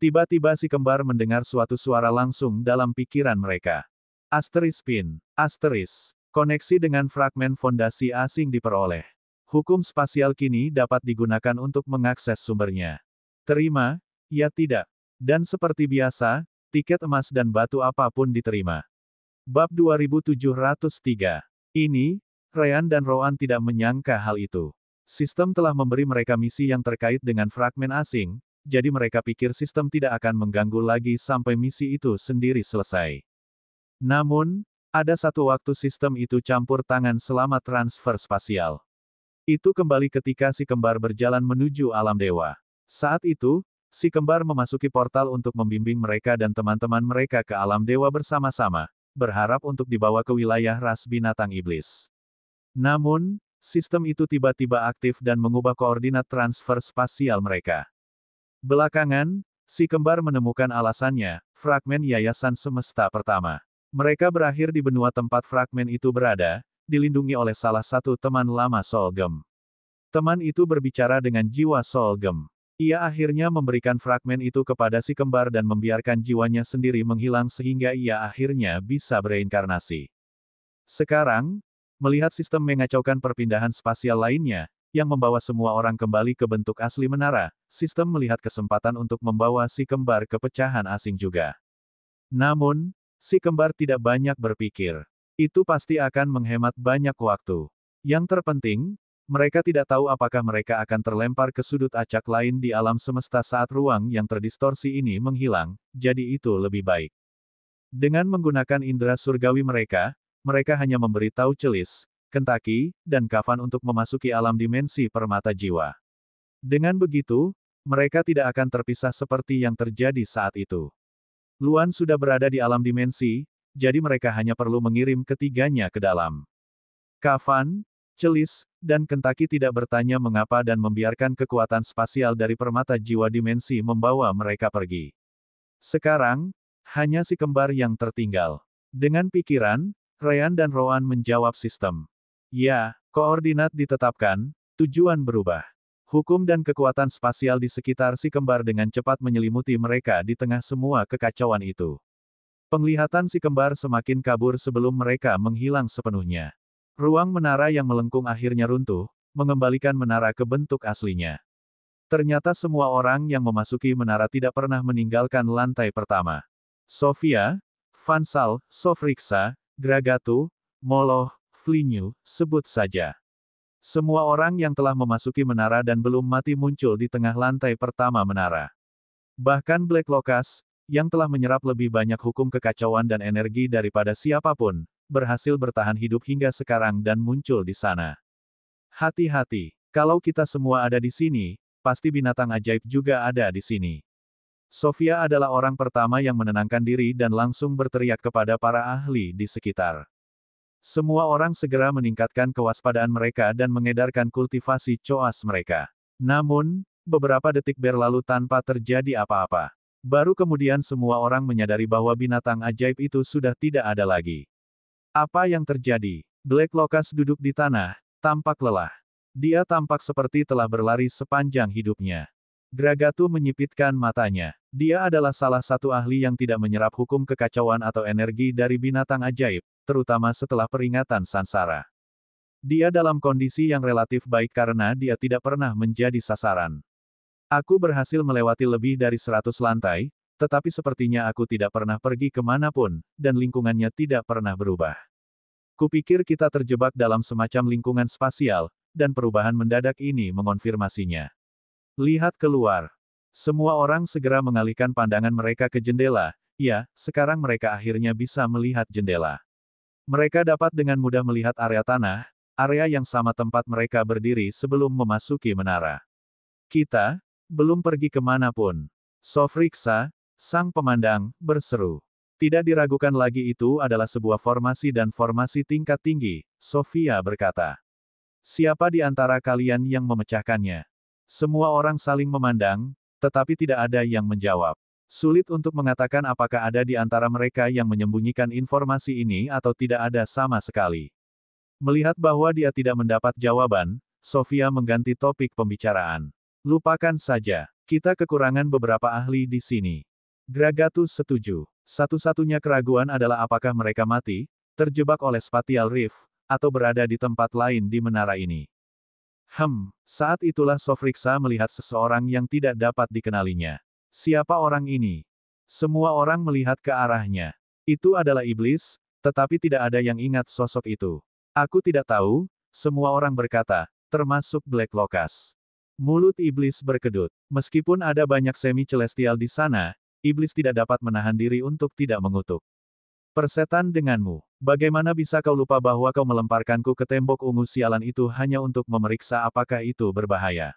Tiba-tiba si kembar mendengar suatu suara langsung dalam pikiran mereka. Asteris pin. Asteris. Koneksi dengan fragmen fondasi asing diperoleh. Hukum spasial kini dapat digunakan untuk mengakses sumbernya. Terima, ya tidak. Dan seperti biasa, tiket emas dan batu apapun diterima. Bab 2703. Ini, Ryan dan Roan tidak menyangka hal itu. Sistem telah memberi mereka misi yang terkait dengan fragmen asing, jadi mereka pikir sistem tidak akan mengganggu lagi sampai misi itu sendiri selesai. Namun, ada satu waktu sistem itu campur tangan selama transfer spasial. Itu kembali ketika si kembar berjalan menuju alam dewa. Saat itu, si kembar memasuki portal untuk membimbing mereka dan teman-teman mereka ke alam dewa bersama-sama, berharap untuk dibawa ke wilayah ras binatang iblis. Namun, sistem itu tiba-tiba aktif dan mengubah koordinat transfer spasial mereka. Belakangan, si kembar menemukan alasannya, fragmen Yayasan Semesta Pertama. Mereka berakhir di benua tempat fragmen itu berada, dilindungi oleh salah satu teman lama Solgem. Teman itu berbicara dengan jiwa Solgem. Ia akhirnya memberikan fragmen itu kepada si kembar dan membiarkan jiwanya sendiri menghilang sehingga ia akhirnya bisa bereinkarnasi. Sekarang, melihat sistem mengacaukan perpindahan spasial lainnya, yang membawa semua orang kembali ke bentuk asli menara, sistem melihat kesempatan untuk membawa si kembar ke pecahan asing juga. Namun, si kembar tidak banyak berpikir. Itu pasti akan menghemat banyak waktu. Yang terpenting, mereka tidak tahu apakah mereka akan terlempar ke sudut acak lain di alam semesta saat ruang yang terdistorsi ini menghilang, jadi itu lebih baik. Dengan menggunakan indera surgawi mereka hanya memberi tahu Celis, Kentucky, dan Kavan untuk memasuki alam dimensi permata jiwa. Dengan begitu, mereka tidak akan terpisah seperti yang terjadi saat itu. Luan sudah berada di alam dimensi, jadi mereka hanya perlu mengirim ketiganya ke dalam. Kavan, Celis, dan Kentucky tidak bertanya mengapa dan membiarkan kekuatan spasial dari permata jiwa dimensi membawa mereka pergi. Sekarang, hanya si kembar yang tertinggal. Dengan pikiran, Ryan dan Rowan menjawab sistem. Ya, koordinat ditetapkan, tujuan berubah. Hukum dan kekuatan spasial di sekitar si kembar dengan cepat menyelimuti mereka di tengah semua kekacauan itu. Penglihatan si kembar semakin kabur sebelum mereka menghilang sepenuhnya. Ruang menara yang melengkung akhirnya runtuh, mengembalikan menara ke bentuk aslinya. Ternyata semua orang yang memasuki menara tidak pernah meninggalkan lantai pertama. Sofia, Vansal, Sofriksa, Gragatu, Moloch, Flinyu, sebut saja. Semua orang yang telah memasuki menara dan belum mati muncul di tengah lantai pertama menara. Bahkan Black Locust, yang telah menyerap lebih banyak hukum kekacauan dan energi daripada siapapun, berhasil bertahan hidup hingga sekarang dan muncul di sana. Hati-hati, kalau kita semua ada di sini, pasti binatang ajaib juga ada di sini. Sofia adalah orang pertama yang menenangkan diri dan langsung berteriak kepada para ahli di sekitar. Semua orang segera meningkatkan kewaspadaan mereka dan mengedarkan kultivasi coas mereka. Namun, beberapa detik berlalu tanpa terjadi apa-apa. Baru kemudian semua orang menyadari bahwa binatang ajaib itu sudah tidak ada lagi. Apa yang terjadi? Black Locust duduk di tanah, tampak lelah. Dia tampak seperti telah berlari sepanjang hidupnya. Gragatu menyipitkan matanya. Dia adalah salah satu ahli yang tidak menyerap hukum kekacauan atau energi dari binatang ajaib, terutama setelah peringatan Sansara. Dia dalam kondisi yang relatif baik karena dia tidak pernah menjadi sasaran. Aku berhasil melewati lebih dari 100 lantai, tetapi sepertinya aku tidak pernah pergi kemanapun, dan lingkungannya tidak pernah berubah. Kupikir kita terjebak dalam semacam lingkungan spasial, dan perubahan mendadak ini mengonfirmasinya. Lihat keluar. Semua orang segera mengalihkan pandangan mereka ke jendela. Ya, sekarang mereka akhirnya bisa melihat jendela. Mereka dapat dengan mudah melihat area tanah, area yang sama tempat mereka berdiri sebelum memasuki menara. Kita belum pergi kemanapun. Sofriksa, sang pemandang, berseru. Tidak diragukan lagi itu adalah sebuah formasi dan formasi tingkat tinggi, Sofia berkata. Siapa di antara kalian yang memecahkannya? Semua orang saling memandang, tetapi tidak ada yang menjawab. Sulit untuk mengatakan apakah ada di antara mereka yang menyembunyikan informasi ini atau tidak ada sama sekali. Melihat bahwa dia tidak mendapat jawaban, Sofia mengganti topik pembicaraan. Lupakan saja, kita kekurangan beberapa ahli di sini. Gragatu setuju. Satu-satunya keraguan adalah apakah mereka mati, terjebak oleh spatial rift, atau berada di tempat lain di menara ini. Saat itulah Sofriksa melihat seseorang yang tidak dapat dikenalinya. Siapa orang ini? Semua orang melihat ke arahnya. Itu adalah iblis, tetapi tidak ada yang ingat sosok itu. Aku tidak tahu, semua orang berkata, termasuk Black Locust. Mulut iblis berkedut. Meskipun ada banyak semi-celestial di sana, iblis tidak dapat menahan diri untuk tidak mengutuk. Persetan denganmu. Bagaimana bisa kau lupa bahwa kau melemparkanku ke tembok ungu sialan itu hanya untuk memeriksa apakah itu berbahaya?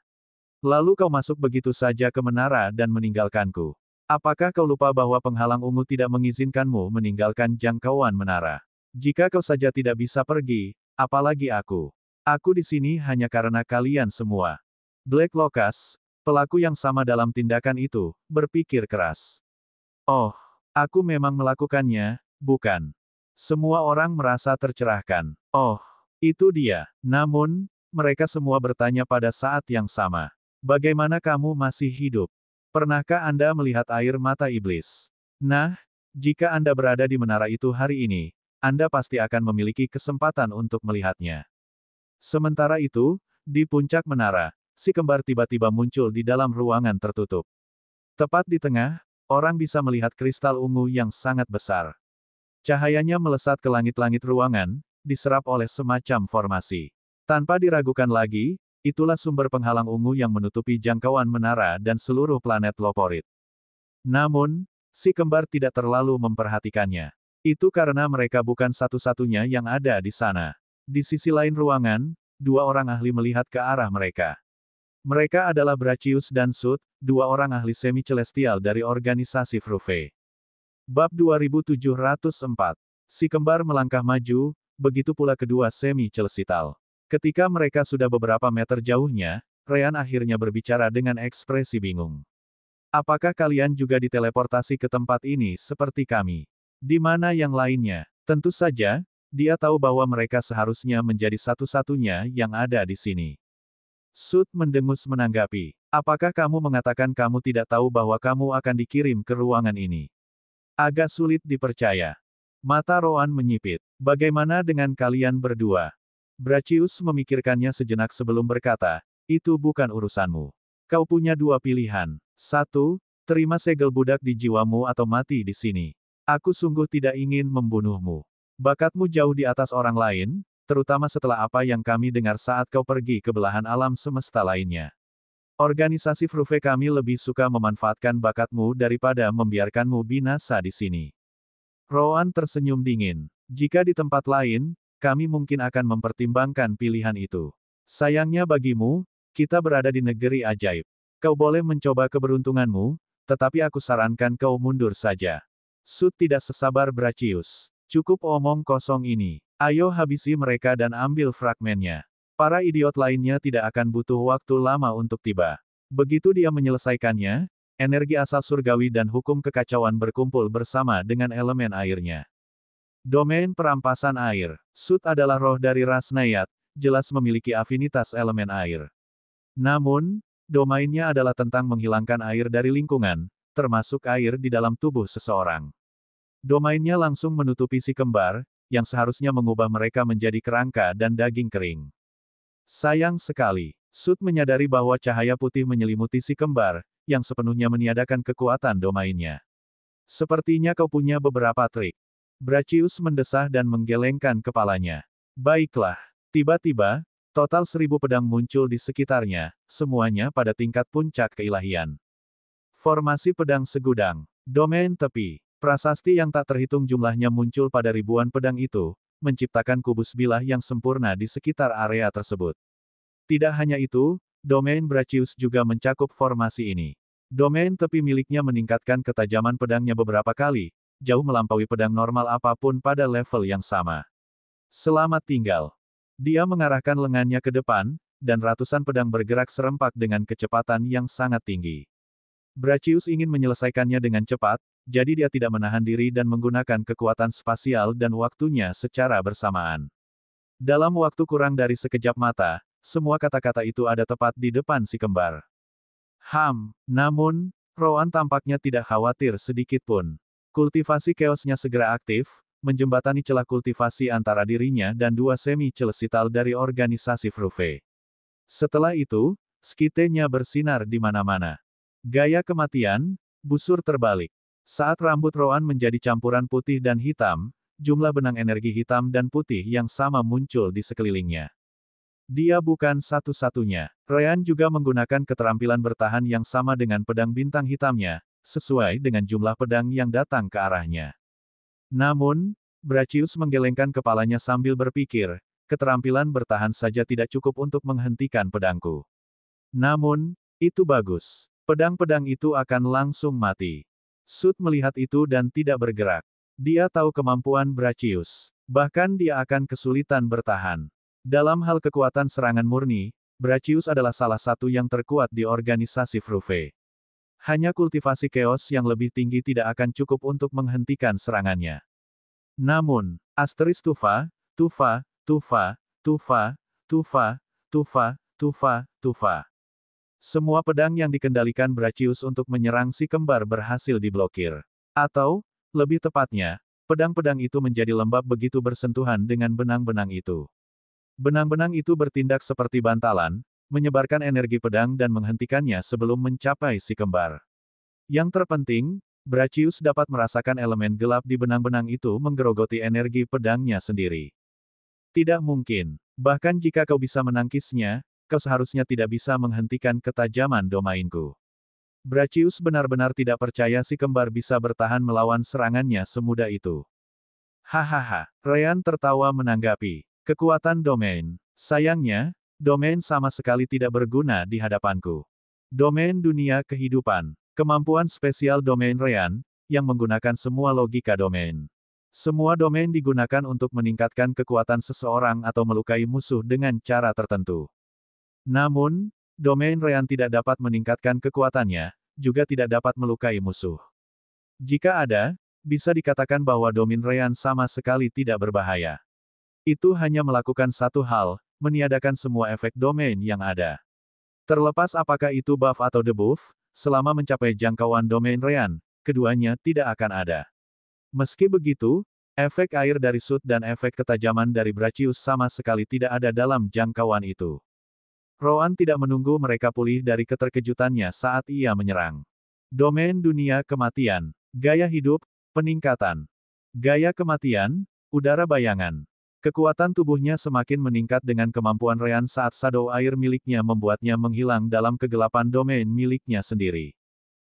Lalu kau masuk begitu saja ke menara dan meninggalkanku. Apakah kau lupa bahwa penghalang ungu tidak mengizinkanmu meninggalkan jangkauan menara? Jika kau saja tidak bisa pergi, apalagi aku? Aku di sini hanya karena kalian semua. Black Locust, pelaku yang sama dalam tindakan itu, berpikir keras. Oh, aku memang melakukannya, bukan? Semua orang merasa tercerahkan. Oh, itu dia. Namun, mereka semua bertanya pada saat yang sama. Bagaimana kamu masih hidup? Pernahkah Anda melihat air mata iblis? Nah, jika Anda berada di menara itu hari ini, Anda pasti akan memiliki kesempatan untuk melihatnya. Sementara itu, di puncak menara, si kembar tiba-tiba muncul di dalam ruangan tertutup. Tepat di tengah, orang bisa melihat kristal ungu yang sangat besar. Cahayanya melesat ke langit-langit ruangan, diserap oleh semacam formasi. Tanpa diragukan lagi, itulah sumber penghalang ungu yang menutupi jangkauan menara dan seluruh planet Loporit. Namun, si kembar tidak terlalu memperhatikannya. Itu karena mereka bukan satu-satunya yang ada di sana. Di sisi lain ruangan, dua orang ahli melihat ke arah mereka. Mereka adalah Brachius dan Sud, dua orang ahli semi-celestial dari organisasi Fruve. Bab 2704. Si kembar melangkah maju, begitu pula kedua semi-celestial. Ketika mereka sudah beberapa meter jauhnya, Ryan akhirnya berbicara dengan ekspresi bingung. Apakah kalian juga diteleportasi ke tempat ini seperti kami? Di mana yang lainnya? Tentu saja, dia tahu bahwa mereka seharusnya menjadi satu-satunya yang ada di sini. Sud mendengus menanggapi. Apakah kamu mengatakan kamu tidak tahu bahwa kamu akan dikirim ke ruangan ini? Agak sulit dipercaya. Mata Roan menyipit. Bagaimana dengan kalian berdua? Brachius memikirkannya sejenak sebelum berkata, itu bukan urusanmu. Kau punya dua pilihan. Satu, terima segel budak di jiwamu atau mati di sini. Aku sungguh tidak ingin membunuhmu. Bakatmu jauh di atas orang lain, terutama setelah apa yang kami dengar saat kau pergi ke belahan alam semesta lainnya. Organisasi Fruve kami lebih suka memanfaatkan bakatmu daripada membiarkanmu binasa di sini. Roan tersenyum dingin. Jika di tempat lain, kami mungkin akan mempertimbangkan pilihan itu. Sayangnya bagimu, kita berada di negeri ajaib. Kau boleh mencoba keberuntunganmu, tetapi aku sarankan kau mundur saja. Sud tidak sesabar Brachius. Cukup omong kosong ini. Ayo habisi mereka dan ambil fragmennya. Para idiot lainnya tidak akan butuh waktu lama untuk tiba. Begitu dia menyelesaikannya, energi asal surgawi dan hukum kekacauan berkumpul bersama dengan elemen airnya. Domain perampasan air. Sud adalah roh dari ras Nayat, jelas memiliki afinitas elemen air. Namun, domainnya adalah tentang menghilangkan air dari lingkungan, termasuk air di dalam tubuh seseorang. Domainnya langsung menutupi si kembar, yang seharusnya mengubah mereka menjadi kerangka dan daging kering. Sayang sekali, Sud menyadari bahwa cahaya putih menyelimuti si kembar, yang sepenuhnya meniadakan kekuatan domainnya. Sepertinya kau punya beberapa trik. Brachius mendesah dan menggelengkan kepalanya. Baiklah. Tiba-tiba, total 1000 pedang muncul di sekitarnya, semuanya pada tingkat puncak keilahian. Formasi pedang segudang. Domain tepi. Prasasti yang tak terhitung jumlahnya muncul pada ribuan pedang itu, menciptakan kubus bilah yang sempurna di sekitar area tersebut. Tidak hanya itu, domain Brachius juga mencakup formasi ini. Domain tepi miliknya meningkatkan ketajaman pedangnya beberapa kali, jauh melampaui pedang normal apapun pada level yang sama. Selamat tinggal. Dia mengarahkan lengannya ke depan, dan ratusan pedang bergerak serempak dengan kecepatan yang sangat tinggi. Brachius ingin menyelesaikannya dengan cepat, jadi dia tidak menahan diri dan menggunakan kekuatan spasial dan waktunya secara bersamaan. Dalam waktu kurang dari sekejap mata, semua kata-kata itu ada tepat di depan si kembar. Namun, Roan tampaknya tidak khawatir sedikit pun. Kultivasi keosnya segera aktif, menjembatani celah kultivasi antara dirinya dan dua semi-celestial dari organisasi Fruve. Setelah itu, skitenya bersinar di mana-mana. Gaya kematian, busur terbalik. Saat rambut Roan menjadi campuran putih dan hitam, jumlah benang energi hitam dan putih yang sama muncul di sekelilingnya. Dia bukan satu-satunya. Ryan juga menggunakan keterampilan bertahan yang sama dengan pedang bintang hitamnya, sesuai dengan jumlah pedang yang datang ke arahnya. Namun, Brachius menggelengkan kepalanya sambil berpikir, keterampilan bertahan saja tidak cukup untuk menghentikan pedangku. Namun, itu bagus. Pedang-pedang itu akan langsung mati. Sud melihat itu dan tidak bergerak. Dia tahu kemampuan Brachius. Bahkan dia akan kesulitan bertahan. Dalam hal kekuatan serangan murni, Brachius adalah salah satu yang terkuat di organisasi Fruve. Hanya kultivasi chaos yang lebih tinggi tidak akan cukup untuk menghentikan serangannya. Namun, Asteris Tufa, Tufa, Tufa, Tufa, Tufa, Tufa, Tufa, Tufa. Semua pedang yang dikendalikan Brachius untuk menyerang si kembar berhasil diblokir. Atau, lebih tepatnya, pedang-pedang itu menjadi lembab begitu bersentuhan dengan benang-benang itu. Benang-benang itu bertindak seperti bantalan, menyebarkan energi pedang dan menghentikannya sebelum mencapai si kembar. Yang terpenting, Brachius dapat merasakan elemen gelap di benang-benang itu menggerogoti energi pedangnya sendiri. Tidak mungkin. Bahkan jika kau bisa menangkisnya, kau seharusnya tidak bisa menghentikan ketajaman domainku. Brachius benar-benar tidak percaya si kembar bisa bertahan melawan serangannya semudah itu. Hahaha, Ryan tertawa menanggapi. Kekuatan domain. Sayangnya, domain sama sekali tidak berguna di hadapanku. Domain dunia kehidupan. Kemampuan spesial domain Ryan, yang menggunakan semua logika domain. Semua domain digunakan untuk meningkatkan kekuatan seseorang atau melukai musuh dengan cara tertentu. Namun, domain Ryan tidak dapat meningkatkan kekuatannya, juga tidak dapat melukai musuh. Jika ada, bisa dikatakan bahwa domain Ryan sama sekali tidak berbahaya. Itu hanya melakukan satu hal, meniadakan semua efek domain yang ada. Terlepas apakah itu buff atau debuff, selama mencapai jangkauan domain Ryan, keduanya tidak akan ada. Meski begitu, efek air dari Sud dan efek ketajaman dari Brachius sama sekali tidak ada dalam jangkauan itu. Roan tidak menunggu mereka pulih dari keterkejutannya saat ia menyerang. Domain dunia kematian, gaya hidup, peningkatan. Gaya kematian, udara bayangan. Kekuatan tubuhnya semakin meningkat dengan kemampuan Ryan saat shadow air miliknya membuatnya menghilang dalam kegelapan domain miliknya sendiri.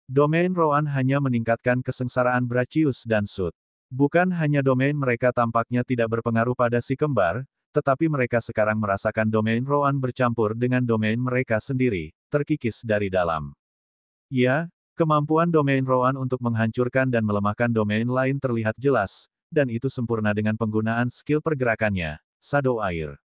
Domain Roan hanya meningkatkan kesengsaraan Brachius dan Sud. Bukan hanya domain mereka tampaknya tidak berpengaruh pada si kembar, tetapi mereka sekarang merasakan domain Roan bercampur dengan domain mereka sendiri, terkikis dari dalam. Ya, kemampuan domain Roan untuk menghancurkan dan melemahkan domain lain terlihat jelas, dan itu sempurna dengan penggunaan skill pergerakannya, shadow air.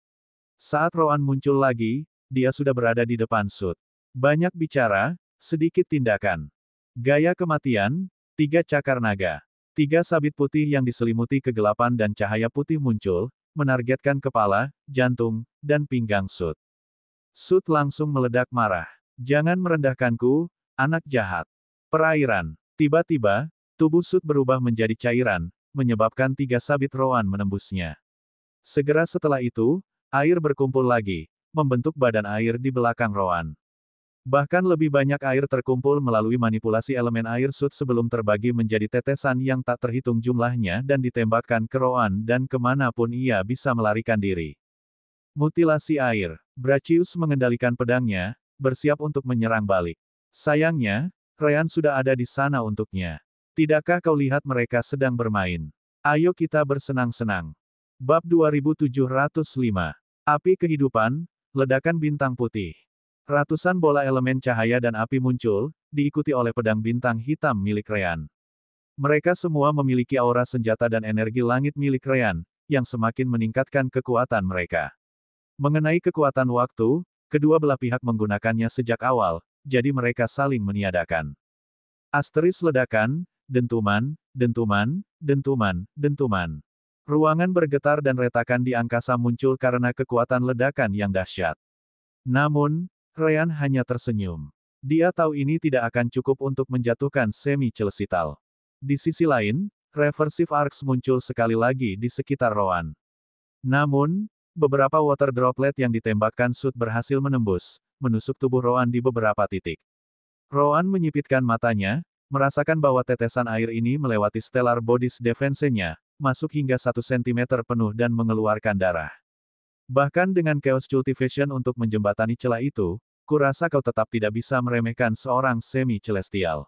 Saat Roan muncul lagi, dia sudah berada di depan Sud. Banyak bicara, sedikit tindakan. Gaya kematian, 3 cakar naga. 3 sabit putih yang diselimuti kegelapan dan cahaya putih muncul, menargetkan kepala, jantung, dan pinggang Sud. Sud langsung meledak marah. Jangan merendahkanku, anak jahat. Perairan. Tiba-tiba, tubuh Sud berubah menjadi cairan, menyebabkan 3 sabit Roan menembusnya. Segera setelah itu, air berkumpul lagi, membentuk badan air di belakang Roan. Bahkan lebih banyak air terkumpul melalui manipulasi elemen air Sud sebelum terbagi menjadi tetesan yang tak terhitung jumlahnya dan ditembakkan ke Roan dan kemanapun ia bisa melarikan diri. Mutilasi air. Brachius mengendalikan pedangnya, bersiap untuk menyerang balik. Sayangnya, Ryan sudah ada di sana untuknya. Tidakkah kau lihat mereka sedang bermain? Ayo kita bersenang-senang. Bab 2705. Api kehidupan, ledakan bintang putih. Ratusan bola elemen cahaya dan api muncul, diikuti oleh pedang bintang hitam milik Ryan. Mereka semua memiliki aura senjata dan energi langit milik Ryan, yang semakin meningkatkan kekuatan mereka. Mengenai kekuatan waktu, kedua belah pihak menggunakannya sejak awal, jadi mereka saling meniadakan. Asteris ledakan, dentuman, dentuman, dentuman, dentuman. Ruangan bergetar dan retakan di angkasa muncul karena kekuatan ledakan yang dahsyat. Namun, Ryan hanya tersenyum. Dia tahu ini tidak akan cukup untuk menjatuhkan semi-celestial. Di sisi lain, Reversive Arcs muncul sekali lagi di sekitar Roan. Namun, beberapa water droplet yang ditembakkan Sud berhasil menembus, menusuk tubuh Roan di beberapa titik. Roan menyipitkan matanya, merasakan bahwa tetesan air ini melewati stellar bodies defense-nya, masuk hingga 1 cm penuh dan mengeluarkan darah. Bahkan dengan Chaos Cultivation untuk menjembatani celah itu, kurasa kau tetap tidak bisa meremehkan seorang semi-celestial.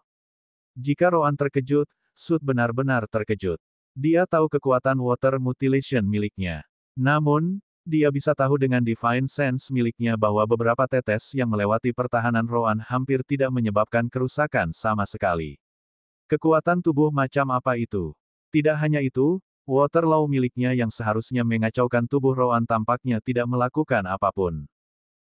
Jika Roan terkejut, Sud benar-benar terkejut. Dia tahu kekuatan Water Mutilation miliknya. Namun, dia bisa tahu dengan Divine Sense miliknya bahwa beberapa tetes yang melewati pertahanan Roan hampir tidak menyebabkan kerusakan sama sekali. Kekuatan tubuh macam apa itu? Tidak hanya itu, Waterlaw miliknya yang seharusnya mengacaukan tubuh Roan tampaknya tidak melakukan apapun.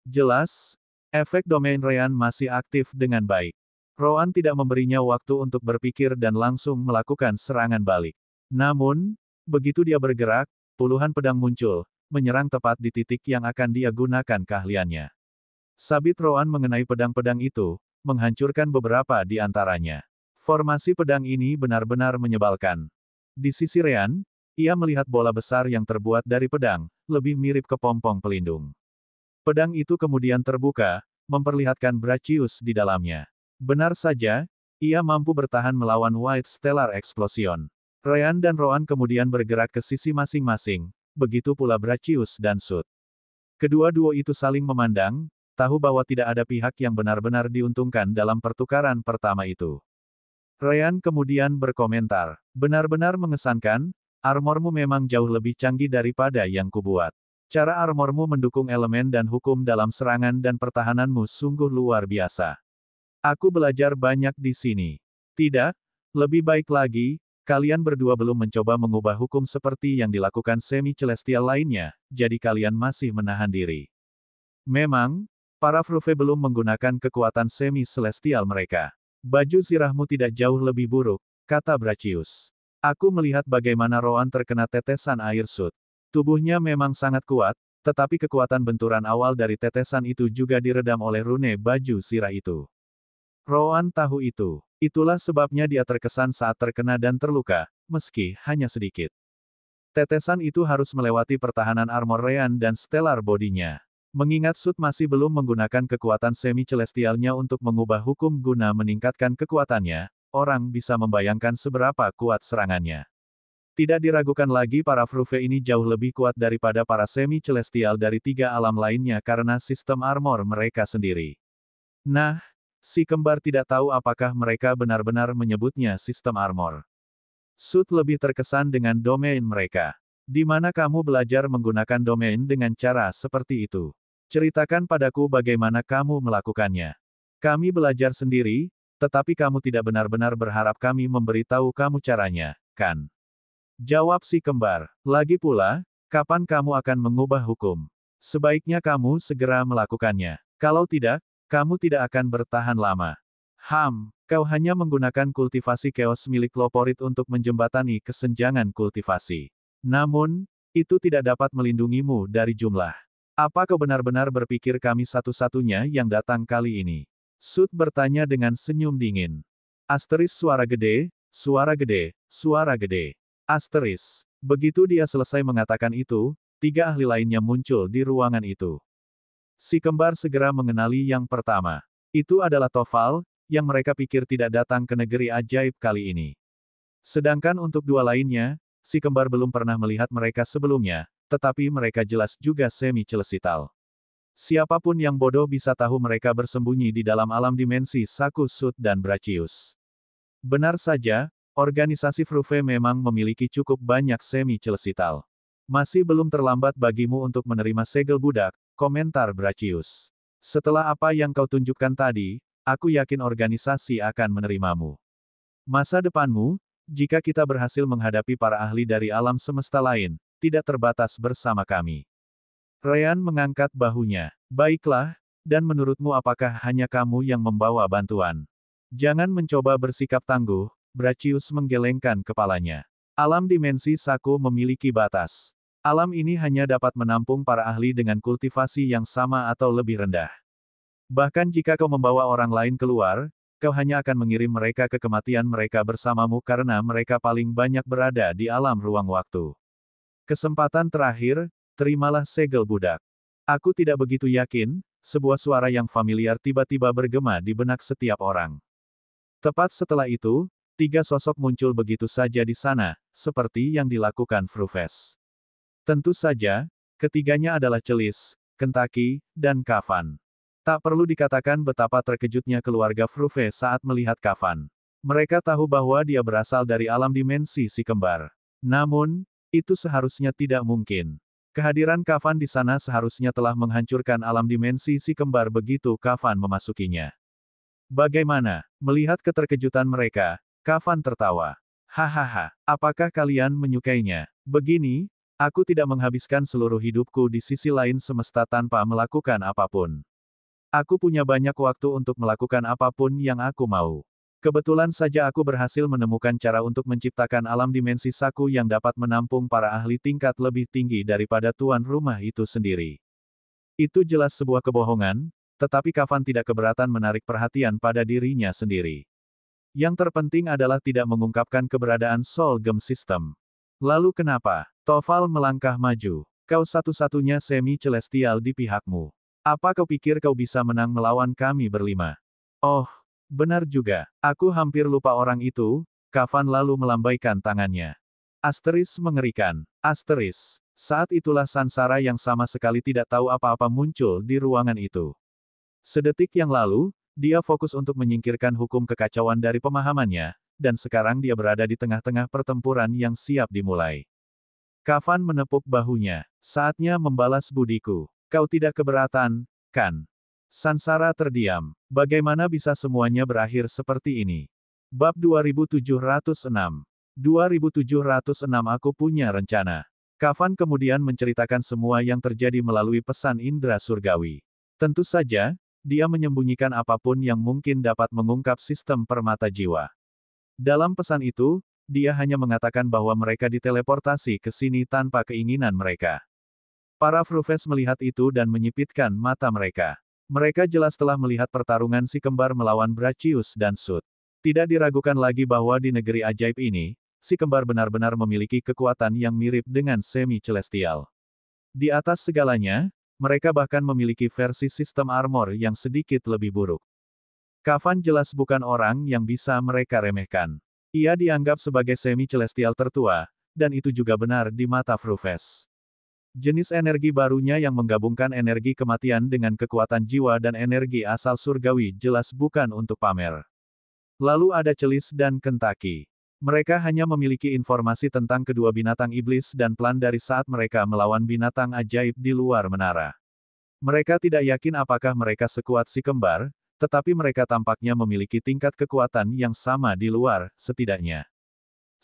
Jelas, efek domain Ryan masih aktif dengan baik. Roan tidak memberinya waktu untuk berpikir dan langsung melakukan serangan balik. Namun, begitu dia bergerak, puluhan pedang muncul, menyerang tepat di titik yang akan dia gunakan keahliannya. Sabit Roan mengenai pedang-pedang itu, menghancurkan beberapa di antaranya. Formasi pedang ini benar-benar menyebalkan. Di sisi Ryan, ia melihat bola besar yang terbuat dari pedang, lebih mirip kepompong pelindung. Pedang itu kemudian terbuka, memperlihatkan Brachius di dalamnya. Benar saja, ia mampu bertahan melawan White Stellar Explosion. Ryan dan Roan kemudian bergerak ke sisi masing-masing, begitu pula Brachius dan Sud. Kedua duo itu saling memandang, tahu bahwa tidak ada pihak yang benar-benar diuntungkan dalam pertukaran pertama itu. Ryan kemudian berkomentar, benar-benar mengesankan, armormu memang jauh lebih canggih daripada yang kubuat. Cara armormu mendukung elemen dan hukum dalam serangan dan pertahananmu sungguh luar biasa. Aku belajar banyak di sini. Tidak, lebih baik lagi, kalian berdua belum mencoba mengubah hukum seperti yang dilakukan semi-celestial lainnya, jadi kalian masih menahan diri. Memang, para Fruve belum menggunakan kekuatan semi-celestial mereka. Baju zirahmu tidak jauh lebih buruk, kata Brachius. Aku melihat bagaimana Roan terkena tetesan air Sud. Tubuhnya memang sangat kuat, tetapi kekuatan benturan awal dari tetesan itu juga diredam oleh rune baju zirah itu. Roan tahu itu. Itulah sebabnya dia terkesan saat terkena dan terluka, meski hanya sedikit. Tetesan itu harus melewati pertahanan armor Ryan dan stellar bodinya. Mengingat Sud masih belum menggunakan kekuatan semi-celestialnya untuk mengubah hukum guna meningkatkan kekuatannya, orang bisa membayangkan seberapa kuat serangannya. Tidak diragukan lagi para Fruve ini jauh lebih kuat daripada para semi-celestial dari 3 alam lainnya karena sistem armor mereka sendiri. Nah, si kembar tidak tahu apakah mereka benar-benar menyebutnya sistem armor. Sud lebih terkesan dengan domain mereka. Di mana kamu belajar menggunakan domain dengan cara seperti itu? Ceritakan padaku bagaimana kamu melakukannya. Kami belajar sendiri, tetapi kamu tidak benar-benar berharap kami memberitahu kamu caranya, kan? Jawab si kembar. Lagi pula, kapan kamu akan mengubah hukum? Sebaiknya kamu segera melakukannya. Kalau tidak, kamu tidak akan bertahan lama. Kau hanya menggunakan kultivasi chaos milik Loporit untuk menjembatani kesenjangan kultivasi. Namun, itu tidak dapat melindungimu dari jumlah. Apa kau benar-benar berpikir kami satu-satunya yang datang kali ini? Sud bertanya dengan senyum dingin. Asteris suara gede, suara gede, suara gede. Asteris. Begitu dia selesai mengatakan itu, 3 ahli lainnya muncul di ruangan itu. Si kembar segera mengenali yang pertama. Itu adalah Tofal, yang mereka pikir tidak datang ke negeri ajaib kali ini. Sedangkan untuk 2 lainnya, si kembar belum pernah melihat mereka sebelumnya, tetapi mereka jelas juga semi-celestial. Siapapun yang bodoh bisa tahu mereka bersembunyi di dalam alam dimensi Saku Sud dan Brachius. Benar saja, organisasi Fruve memang memiliki cukup banyak semi-celestial. Masih belum terlambat bagimu untuk menerima segel budak, komentar Brachius. Setelah apa yang kau tunjukkan tadi, aku yakin organisasi akan menerimamu. Masa depanmu, jika kita berhasil menghadapi para ahli dari alam semesta lain, tidak terbatas bersama kami. Ryan mengangkat bahunya. Baiklah, dan menurutmu apakah hanya kamu yang membawa bantuan? Jangan mencoba bersikap tangguh, Brachius menggelengkan kepalanya. Alam dimensi Saku memiliki batas. Alam ini hanya dapat menampung para ahli dengan kultivasi yang sama atau lebih rendah. Bahkan jika kau membawa orang lain keluar, kau hanya akan mengirim mereka ke kematian mereka bersamamu karena mereka paling banyak berada di alam ruang waktu. Kesempatan terakhir, terimalah segel budak. Aku tidak begitu yakin, sebuah suara yang familiar tiba-tiba bergema di benak setiap orang. Tepat setelah itu, 3 sosok muncul begitu saja di sana, seperti yang dilakukan Fruves. Tentu saja, ketiganya adalah Celis, Kentaki, dan Kafan. Tak perlu dikatakan betapa terkejutnya keluarga Fruve saat melihat Kafan. Mereka tahu bahwa dia berasal dari alam dimensi si kembar. Namun, itu seharusnya tidak mungkin. Kehadiran Kafan di sana seharusnya telah menghancurkan alam dimensi si kembar begitu Kafan memasukinya. Bagaimana? Melihat keterkejutan mereka, Kafan tertawa. Hahaha, apakah kalian menyukainya? Begini, aku tidak menghabiskan seluruh hidupku di sisi lain semesta tanpa melakukan apapun. Aku punya banyak waktu untuk melakukan apapun yang aku mau. Kebetulan saja aku berhasil menemukan cara untuk menciptakan alam dimensi Saku yang dapat menampung para ahli tingkat lebih tinggi daripada tuan rumah itu sendiri. Itu jelas sebuah kebohongan, tetapi Kavan tidak keberatan menarik perhatian pada dirinya sendiri. Yang terpenting adalah tidak mengungkapkan keberadaan Soul Gem System. Lalu kenapa? Toval melangkah maju. Kau satu-satunya semi-celestial di pihakmu. Apa kau pikir kau bisa menang melawan kami berlima? Oh, benar juga. Aku hampir lupa orang itu. Kavan lalu melambaikan tangannya. Asteris mengerikan. Asteris. Saat itulah Sansara yang sama sekali tidak tahu apa-apa muncul di ruangan itu. Sedetik yang lalu, dia fokus untuk menyingkirkan hukum kekacauan dari pemahamannya, dan sekarang dia berada di tengah-tengah pertempuran yang siap dimulai. Kavan menepuk bahunya. Saatnya membalas budiku. Kau tidak keberatan, kan? Sansara terdiam. Bagaimana bisa semuanya berakhir seperti ini? Bab 2706. 2706 Aku punya rencana. Kavan kemudian menceritakan semua yang terjadi melalui pesan indera surgawi. Tentu saja, dia menyembunyikan apapun yang mungkin dapat mengungkap sistem permata jiwa. Dalam pesan itu, dia hanya mengatakan bahwa mereka diteleportasi ke sini tanpa keinginan mereka. Para Frufes melihat itu dan menyipitkan mata mereka. Mereka jelas telah melihat pertarungan si kembar melawan Brachius dan Sud. Tidak diragukan lagi bahwa di negeri ajaib ini, si kembar benar-benar memiliki kekuatan yang mirip dengan semi-celestial. Di atas segalanya, mereka bahkan memiliki versi sistem armor yang sedikit lebih buruk. Kavan jelas bukan orang yang bisa mereka remehkan. Ia dianggap sebagai semi-celestial tertua, dan itu juga benar di mata Frufes. Jenis energi barunya yang menggabungkan energi kematian dengan kekuatan jiwa dan energi asal surgawi jelas bukan untuk pamer. Lalu ada Celis dan Kentaki. Mereka hanya memiliki informasi tentang kedua binatang iblis dan plan dari saat mereka melawan binatang ajaib di luar menara. Mereka tidak yakin apakah mereka sekuat si kembar, tetapi mereka tampaknya memiliki tingkat kekuatan yang sama di luar, setidaknya.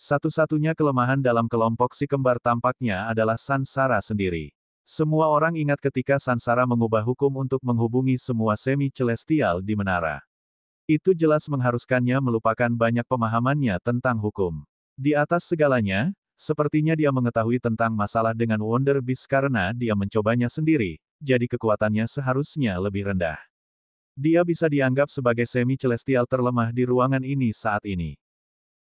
Satu-satunya kelemahan dalam kelompok si kembar tampaknya adalah Sansara sendiri. Semua orang ingat ketika Sansara mengubah hukum untuk menghubungi semua semi-celestial di menara. Itu jelas mengharuskannya melupakan banyak pemahamannya tentang hukum. Di atas segalanya, sepertinya dia mengetahui tentang masalah dengan Wonder Beast karena dia mencobanya sendiri, jadi kekuatannya seharusnya lebih rendah. Dia bisa dianggap sebagai semi-celestial terlemah di ruangan ini saat ini.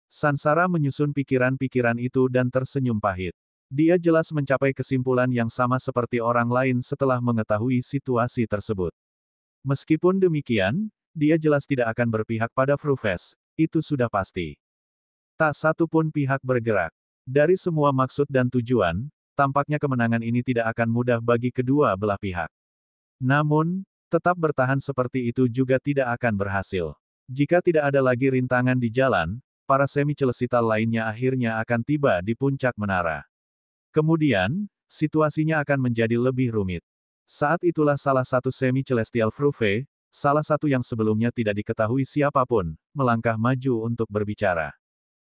Sansara menyusun pikiran-pikiran itu dan tersenyum pahit. Dia jelas mencapai kesimpulan yang sama seperti orang lain setelah mengetahui situasi tersebut. Meskipun demikian, dia jelas tidak akan berpihak pada Frufes, itu sudah pasti. Tak satu pun pihak bergerak. Dari semua maksud dan tujuan, tampaknya kemenangan ini tidak akan mudah bagi kedua belah pihak. Namun, tetap bertahan seperti itu juga tidak akan berhasil. Jika tidak ada lagi rintangan di jalan, para semi-celestial lainnya akhirnya akan tiba di puncak menara. Kemudian, situasinya akan menjadi lebih rumit. Saat itulah salah satu semi-celestial Frufe, salah satu yang sebelumnya tidak diketahui siapapun, melangkah maju untuk berbicara.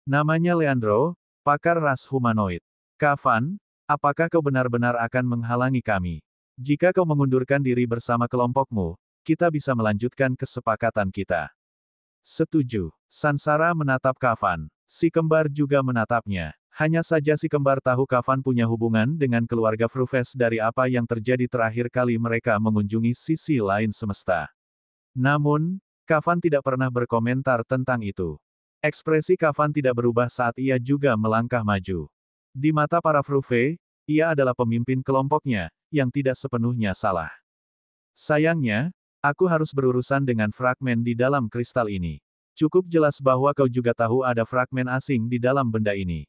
Namanya Leandro, pakar ras humanoid. Kavan, apakah kau benar-benar akan menghalangi kami? Jika kau mengundurkan diri bersama kelompokmu, kita bisa melanjutkan kesepakatan kita. Setuju. Sansara menatap Kavan. Si kembar juga menatapnya. Hanya saja si kembar tahu Kavan punya hubungan dengan keluarga Frufes dari apa yang terjadi terakhir kali mereka mengunjungi sisi lain semesta. Namun, Kavan tidak pernah berkomentar tentang itu. Ekspresi Kavan tidak berubah saat ia juga melangkah maju. Di mata para Frufe, ia adalah pemimpin kelompoknya, yang tidak sepenuhnya salah. Sayangnya, aku harus berurusan dengan fragmen di dalam kristal ini. Cukup jelas bahwa kau juga tahu ada fragmen asing di dalam benda ini.